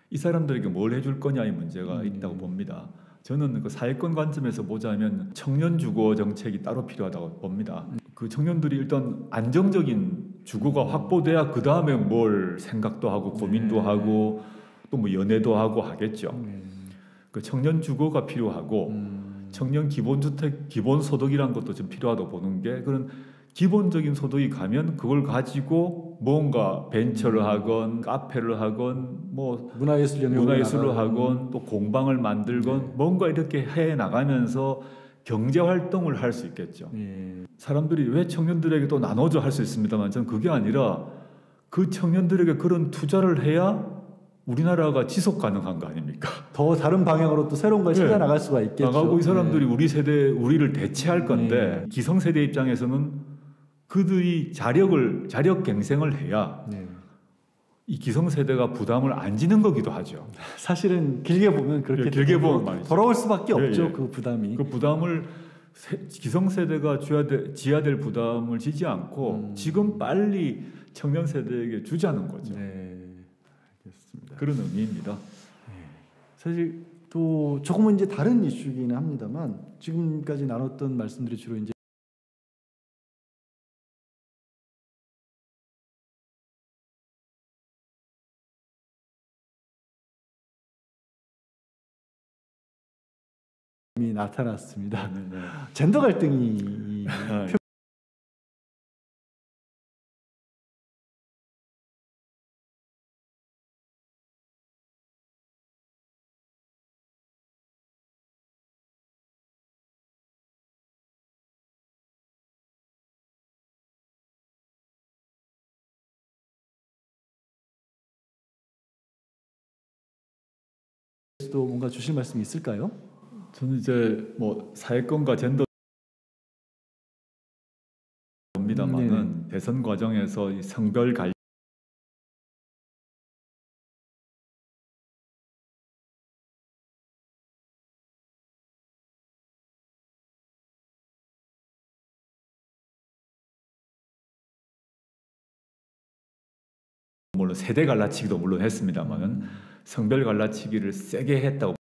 이 사람들에게 뭘 해줄 거냐의 문제가 있다고 봅니다. 저는 그 사회권 관점에서 보자면 청년 주거 정책이 따로 필요하다고 봅니다. 그 청년들이 일단 안정적인 주거가 확보돼야 그 다음에 뭘 생각도 하고 고민도 하고 또 뭐 연애도 하고 하겠죠. 그 청년 주거가 필요하고 청년 기본주택 기본소득이라는 것도 좀 필요하다고 보는 게 그런 기본적인 소득이 가면 그걸 가지고 뭔가 벤처를 하건 카페를 하건 뭐 문화예술을 하건 또 공방을 만들건 뭔가 이렇게 해 나가면서 경제 활동을 할 수 있겠죠. 사람들이 왜 청년들에게 또 나눠줘 할 수 있습니다만 저는 그게 아니라 그 청년들에게 그런 투자를 해야 우리나라가 지속 가능한 거 아닙니까? 더 다른 방향으로 또 새로운 걸 찾아 나갈 수가 있겠죠. 나가고 이 사람들이 우리 세대 우리를 대체할 건데 기성세대 입장에서는 그들이 자력 갱생을 해야 이 기성세대가 부담을 안 지는 거기도 하죠. 사실은 길게 보면 그렇게 길게 보면 말이죠. 돌아올 수밖에 없죠. 그 부담이. 그 부담을 기성세대가 지어야 될 부담을 지지 않고 지금 빨리 청년 세대에게 주자는 거죠. 알겠습니다. 그런 의미입니다. 사실 또 조금은 이제 다른 이슈이긴 합니다만 지금까지 나눴던 말씀들이 주로 이제 나타났습니다. 젠더 갈등이 또 뭔가 주실 말씀이 있을까요? 저는 이제 뭐 사회권과 젠더 입니다만은 대선 과정에서 이 성별 갈등 물론 세대 갈라치기도 물론 했습니다만은 성별 갈라치기를 세게 했다고.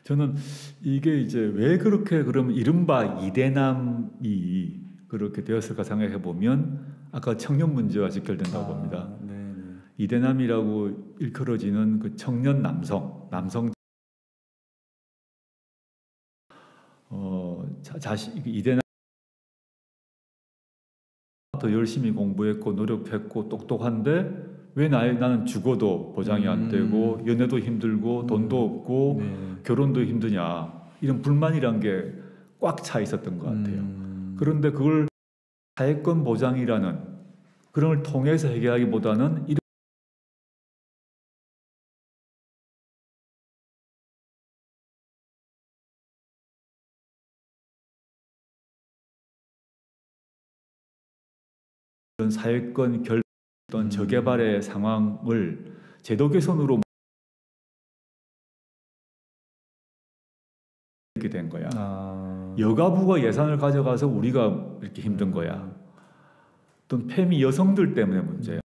저는 이게 이제 왜 그렇게 그러면 이른바 이대남이 그렇게 되었을까 생각해 보면 아까 청년 문제와 직결된다고 봅니다. 이대남이라고 일컬어지는 그 청년 남성 이대남 더 열심히 공부했고 노력했고 똑똑한데 왜 나는 죽어도 보장이 안 되고 연애도 힘들고 돈도 없고 결혼도 힘드냐 이런 불만이란 게 꽉 차 있었던 것 같아요. 그런데 그걸 사회권 보장이라는 그런 걸 통해서 해결하기보다는 이런 사회권 어떤 저개발의 상황을 제도 개선으로 이렇게 된 거야. 여가부가 예산을 가져가서 우리가 이렇게 힘든 거야. 어떤 페미 여성들 때문에 문제야.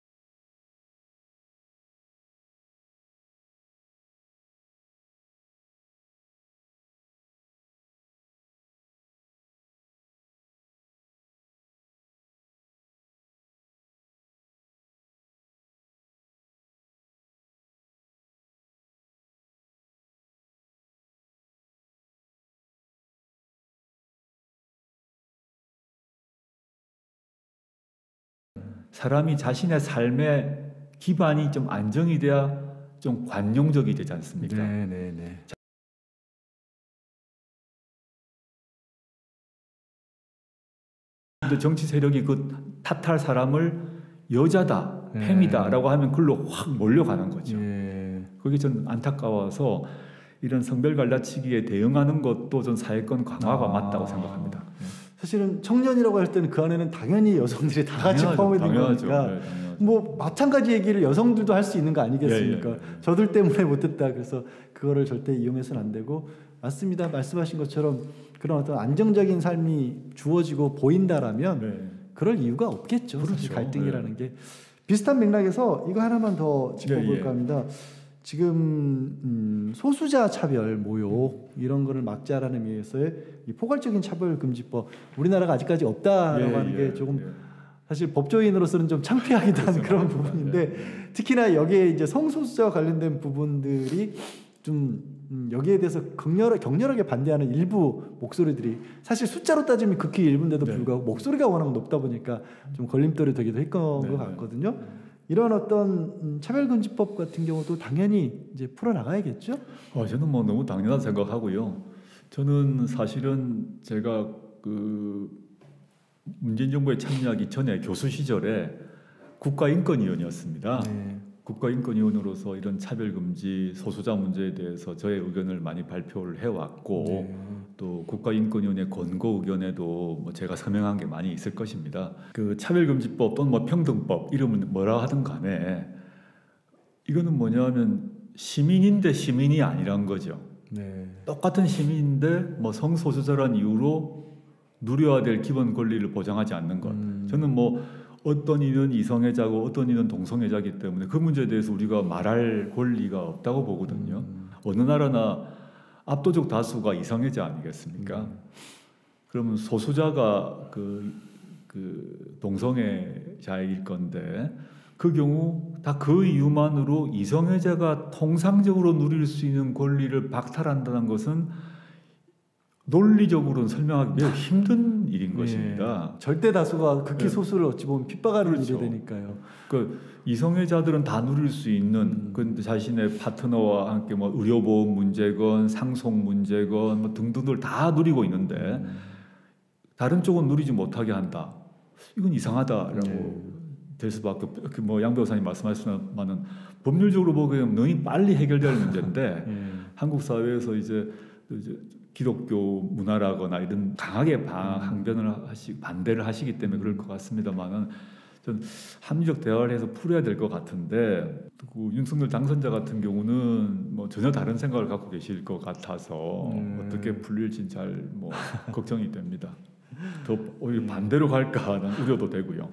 사람이 자신의 삶의 기반이 좀 안정이 돼야 좀 관용적이 되지 않습니까? 근데 정치 세력이 그 탓할 사람을 여자다, 페미다라고 하면 글로 확 몰려가는 거죠. 그게 좀 안타까워서 이런 성별 갈라치기에 대응하는 것도 전 사회권 강화가 맞다고 생각합니다. 사실은 청년이라고 할 때는 그 안에는 당연히 여성들이 다 같이 포함이 된 거니까 뭐 마찬가지 얘기를 여성들도 할 수 있는 거 아니겠습니까? 저들 때문에 못했다 그래서 그거를 절대 이용해서는 안 되고 맞습니다. 말씀하신 것처럼 그런 어떤 안정적인 삶이 주어지고 보인다라면 그럴 이유가 없겠죠. 그렇죠. 사실 갈등이라는 게 비슷한 맥락에서 이거 하나만 더 짚어볼까 합니다. 지금 소수자 차별, 모욕 이런 거를 막자라는 의미에서의 이 포괄적인 차별금지법 우리나라가 아직까지 없다라고 하는 게 조금 사실 법조인으로서는 좀 창피하기도 한 그런 부분인데 특히나 여기에 이제 성소수자와 관련된 부분들이 좀 여기에 대해서 격렬하게 반대하는 일부 목소리들이 사실 숫자로 따지면 극히 일부인데도 네. 불구하고 목소리가 워낙 높다 보니까 좀 걸림돌이 되기도 했던 네. 것 같거든요. 이런 어떤 차별금지법 같은 경우도 당연히 이제 풀어나가야겠죠. 저는 뭐 너무 당연하다 생각하고요. 저는 사실은 제가 그 문재인 정부에 참여하기 전에 교수 시절에 국가인권위원이었습니다. 네. 국가인권위원으로서 이런 차별금지 소수자 문제에 대해서 저의 의견을 많이 발표를 해왔고 네. 또 국가인권위원회 권고 의견에도 뭐 제가 서명한 게 많이 있을 것입니다. 그 차별금지법 또는 뭐 평등법 이름은 뭐라 하든 간에 이거는 뭐냐면 시민인데 시민이 아니란 거죠. 네. 똑같은 시민인데 뭐 성소수자란 이유로 누려야 될 기본 권리를 보장하지 않는 것. 저는 뭐 어떤 이는 이성애자고 어떤 이는 동성애자이기 때문에 그 문제에 대해서 우리가 말할 권리가 없다고 보거든요. 어느 나라나 압도적 다수가 이성애자 아니겠습니까? 그러면 소수자가 그 동성애자일 건데 그 경우 다 그 이유만으로 이성애자가 통상적으로 누릴 수 있는 권리를 박탈한다는 것은 논리적으로는 설명하기 매우 힘든 일인 것입니다. 절대 다수가 극히 소수를 어찌 보면 핍박하는 그렇죠. 일이 되니까요. 그 이성애자들은 다 누릴 수 있는 그 자신의 파트너와 함께 뭐 의료보험 문제건 상속 문제건 뭐 등등을 다 누리고 있는데 다른 쪽은 누리지 못하게 한다. 이건 이상하다라고 될 수밖에 없고 뭐 양 변호사님 말씀하셨지만은 법률적으로 보기에는 너무 빨리 해결될 문제인데 한국 사회에서 이제 기독교 문화라거나 이런 강하게 반대를 하시기 때문에 그럴 것 같습니다만은 전 합리적 대화를 해서 풀어야 될 것 같은데 그 윤석열 당선자 같은 경우는 뭐 전혀 다른 생각을 갖고 계실 것 같아서 어떻게 풀릴지 잘 뭐 걱정이 됩니다. 더 오히려 반대로 갈까 하는 우려도 되고요.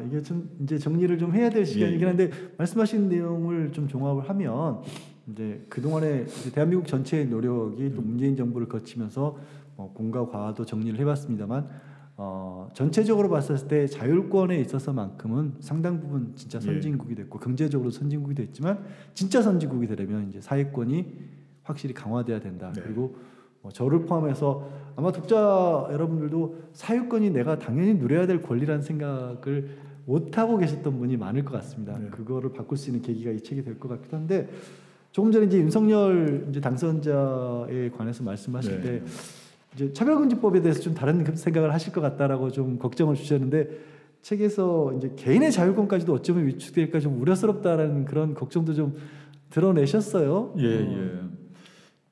이게 좀 이제 정리를 좀 해야 될 시간이긴 한데 말씀하신 내용을 좀 종합을 하면 이제 그동안에 이제 대한민국 전체의 노력이 또 문재인 정부를 거치면서 공과 과도 정리를 해봤습니다만 전체적으로 봤을 때 자율권에 있어서만큼은 상당 부분 진짜 선진국이 됐고 경제적으로 선진국이 됐지만 진짜 선진국이 되려면 이제 사회권이 확실히 강화돼야 된다. 그리고 저를 포함해서 아마 독자 여러분들도 사유권이 내가 당연히 누려야 될 권리라는 생각을 못 하고 계셨던 분이 많을 것 같습니다. 그거를 바꿀 수 있는 계기가 이 책이 될 것 같기도 한데 조금 전에 이제 윤석열 이제 당선자에 관해서 말씀하실 때 이제 차별금지법에 대해서 좀 다른 생각을 하실 것 같다라고 좀 걱정을 주셨는데 책에서 이제 개인의 자율권까지도 어쩌면 위축될까 좀 우려스럽다라는 그런 걱정도 좀 드러내셨어요.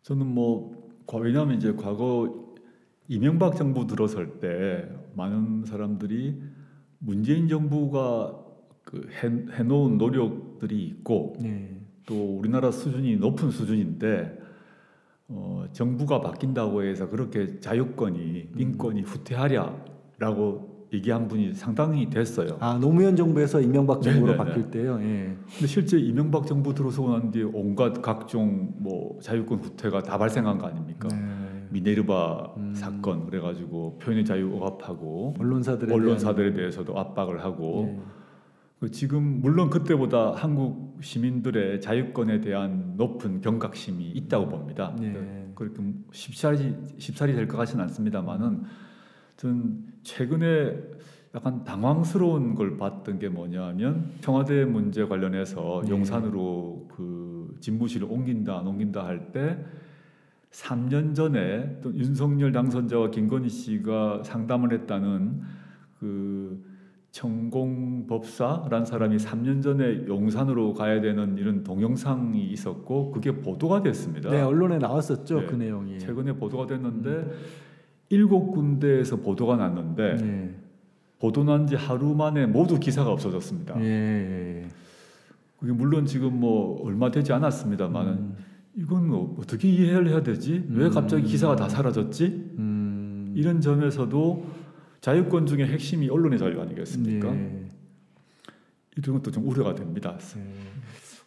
저는 뭐 왜냐하면 이제 과거 이명박 정부 들어설 때 많은 사람들이 문재인 정부가 그 해놓은 노력들이 있고 또 우리나라 수준이 높은 수준인데 정부가 바뀐다고 해서 그렇게 자유권이 인권이 후퇴하랴라고 얘기한 분이 상당히 됐어요. 노무현 정부에서 이명박 정부로 바뀔 때요. 근데 실제 이명박 정부 들어서고 난 뒤에 온갖 각종 뭐 자유권 후퇴가 다 발생한 거 아닙니까? 미네르바 사건 그래가지고 표현의 자유 억압하고 언론사들에 대해서도 압박을 하고 지금 물론 그때보다 한국 시민들의 자유권에 대한 높은 경각심이 있다고 봅니다. 그렇게 쉽사리 될 것 같지는 않습니다만은 저는 최근에 약간 당황스러운 걸 봤던 게 뭐냐면 청와대 문제 관련해서 용산으로 그 집무실을 옮긴다 안 옮긴다 할 때 3년 전에 또 윤석열 당선자와 김건희 씨가 상담을 했다는 그 천공법사라는 사람이 3년 전에 용산으로 가야 되는 이런 동영상이 있었고 그게 보도가 됐습니다. 언론에 나왔었죠. 그 내용이. 최근에 보도가 됐는데 7군데에서 보도가 났는데 보도 난 지 하루 만에 모두 기사가 없어졌습니다. 그게 물론 지금 뭐 얼마 되지 않았습니다만 이건 어떻게 이해를 해야 되지? 왜 갑자기 기사가 다 사라졌지? 이런 점에서도 자유권 중에 핵심이 언론의 자유 아니겠습니까? 이런 것도 좀 우려가 됩니다.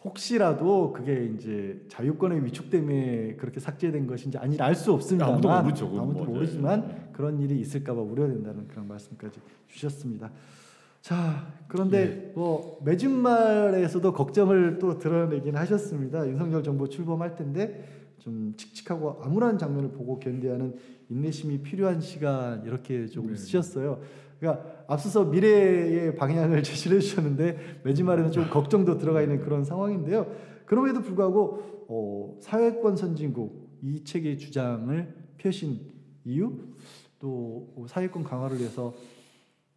혹시라도 그게 이제 자유권의 위축 때문에 그렇게 삭제된 것인지 아닌지 알 수 없습니다만 아무도 모르죠. 아무도 모르지만 그런 일이 있을까봐 우려된다는 그런 말씀까지 주셨습니다. 자, 그런데 뭐 맺은 말에서도 걱정을 또 드러내긴 하셨습니다. 윤석열 정부 출범할 텐데 좀 칙칙하고 암울한 장면을 보고 견뎌하는 인내심이 필요한 시간 이렇게 조금 쓰셨어요. 그러니까 앞서서 미래의 방향을 제시를 해주셨는데 매지 말에는 좀 걱정도 들어가 있는 그런 상황인데요. 그럼에도 불구하고 사회권 선진국 이 책의 주장을 펴신 이유, 또 사회권 강화를 위해서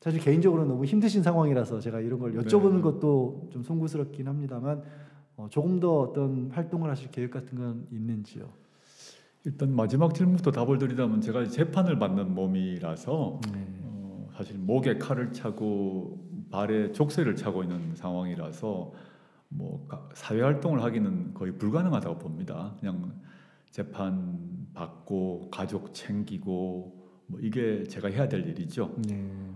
사실 개인적으로 너무 힘드신 상황이라서 제가 이런 걸 여쭤보는 것도 좀 송구스럽긴 합니다만 조금 더 어떤 활동을 하실 계획 같은 건 있는지요? 일단 마지막 질문부터 답을 드리자면 제가 재판을 받는 몸이라서 사실 목에 칼을 차고 발에 족쇄를 차고 있는 상황이라서 뭐 사회 활동을 하기는 거의 불가능하다고 봅니다. 그냥 재판 받고 가족 챙기고 뭐 이게 제가 해야 될 일이죠.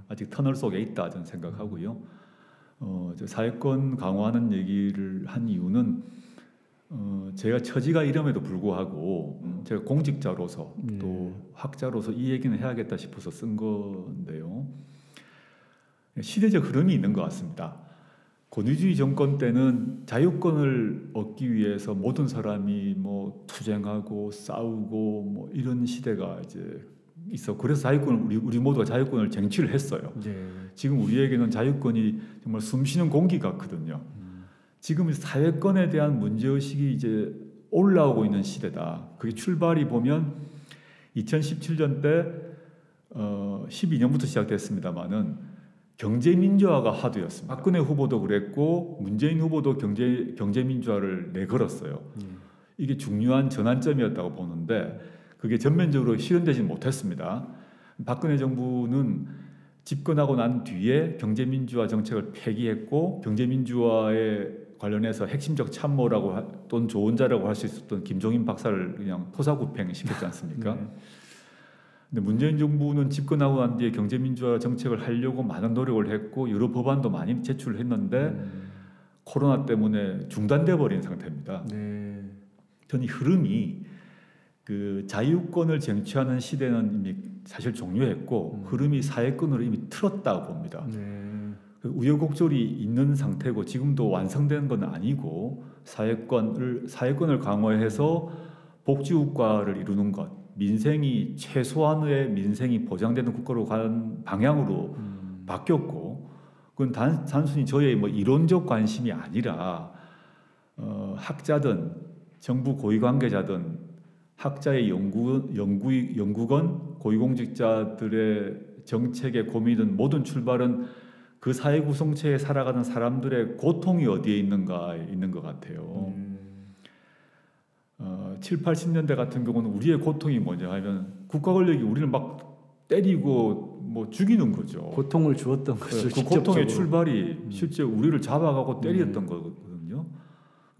아직 터널 속에 있다 저는 생각하고요. 사회권 강화하는 얘기를 한 이유는 제가 처지가 이름에도 불구하고 제가 공직자로서 또 학자로서 이 얘기는 해야겠다 싶어서 쓴 건데요. 시대적 흐름이 있는 것 같습니다. 권위주의 정권 때는 자유권을 얻기 위해서 모든 사람이 뭐 투쟁하고 싸우고 뭐 이런 시대가 이제 있어. 그래서 자유권을 우리 모두가 자유권을 쟁취를 했어요. 지금 우리에게는 자유권이 정말 숨쉬는 공기 같거든요. 지금 사회권에 대한 문제의식이 이제 올라오고 있는 시대다. 그게 출발이 보면 2017년 때 12년부터 시작됐습니다만은 경제민주화가 하도였습니다. 박근혜 후보도 그랬고 문재인 후보도 경제민주화를 내걸었어요. 이게 중요한 전환점이었다고 보는데 그게 전면적으로 실현되지 못했습니다. 박근혜 정부는 집권하고 난 뒤에 경제민주화 정책을 폐기했고 경제민주화에 관련해서 핵심적 참모라고 또는 조언자라고 할 수 있었던 김종인 박사를 그냥 토사구팽시켰지 않습니까? 근데 문재인 정부는 집권하고 난 뒤에 경제민주화 정책을 하려고 많은 노력을 했고 여러 법안도 많이 제출을 했는데 코로나 때문에 중단돼 버린 상태입니다. 저는 이 흐름이 그 자유권을 쟁취하는 시대는 이미 사실 종료했고 흐름이 사회권으로 이미 틀었다고 봅니다. 우여곡절이 있는 상태고 지금도 완성된 건 아니고 사회권을 강화해서 복지국가를 이루는 것, 민생이 최소한의 민생이 보장되는 국가로 가는 방향으로 바뀌었고 그건 단순히 저의 뭐 이론적 관심이 아니라 학자든 정부 고위 관계자든 학자의 연구건 고위공직자들의 정책의 고민이든 모든 출발은 그 사회 구성체에 살아가는 사람들의 고통이 어디에 있는가 있는 것 같아요. 7, 80년대 같은 경우는 우리의 고통이 뭐냐 하면 국가 권력이 우리를 막 때리고 뭐 죽이는 거죠. 고통을 주었던 것을 그 고통의 출발이 실제 우리를 잡아가고 때렸던 거거든요.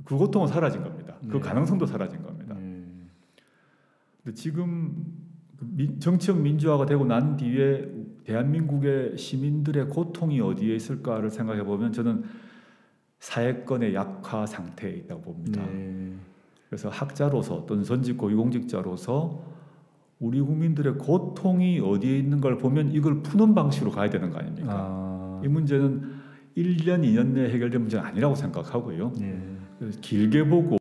그 고통은 사라진 겁니다. 그 가능성도 사라진 겁니다. 근데 지금 정치적 민주화가 되고 난 뒤에 대한민국의 시민들의 고통이 어디에 있을까를 생각해 보면 저는 사회권의 약화 상태에 있다고 봅니다. 그래서 학자로서 또는 전직 고위공직자로서 우리 국민들의 고통이 어디에 있는 걸 보면 이걸 푸는 방식으로 가야 되는 거 아닙니까? 이 문제는 1년, 2년 내에 해결될 문제는 아니라고 생각하고요. 그래서 길게 보고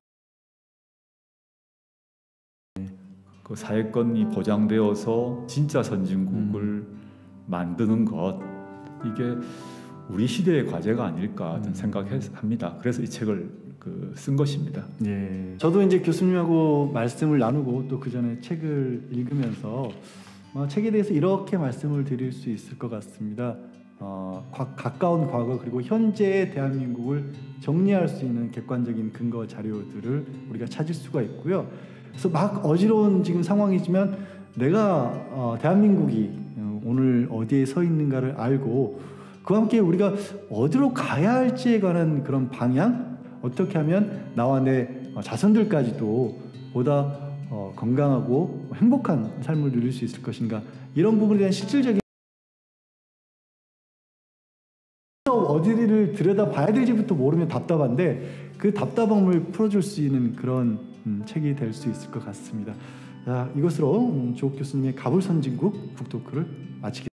그 사회권이 보장되어서 진짜 선진국을 만드는 것 이게 우리 시대의 과제가 아닐까 생각합니다. 그래서 이 책을 쓴 것입니다. 저도 이제 교수님하고 말씀을 나누고 또 그 전에 책을 읽으면서 책에 대해서 이렇게 말씀을 드릴 수 있을 것 같습니다. 가까운 과거 그리고 현재의 대한민국을 정리할 수 있는 객관적인 근거 자료들을 우리가 찾을 수가 있고요. 그래서 막 어지러운 지금 상황이지만 내가 대한민국이 오늘 어디에 서 있는가를 알고 그와 함께 우리가 어디로 가야 할지에 관한 그런 방향 어떻게 하면 나와 내 자손들까지도 보다 건강하고 행복한 삶을 누릴 수 있을 것인가 이런 부분에 대한 실질적인 어디를 들여다봐야 될지부터 모르면 답답한데 그 답답함을 풀어줄 수 있는 그런 책이 될 수 있을 것 같습니다. 이것으로 조옥 교수님의 가불선진국 북토크를 마치겠습니다.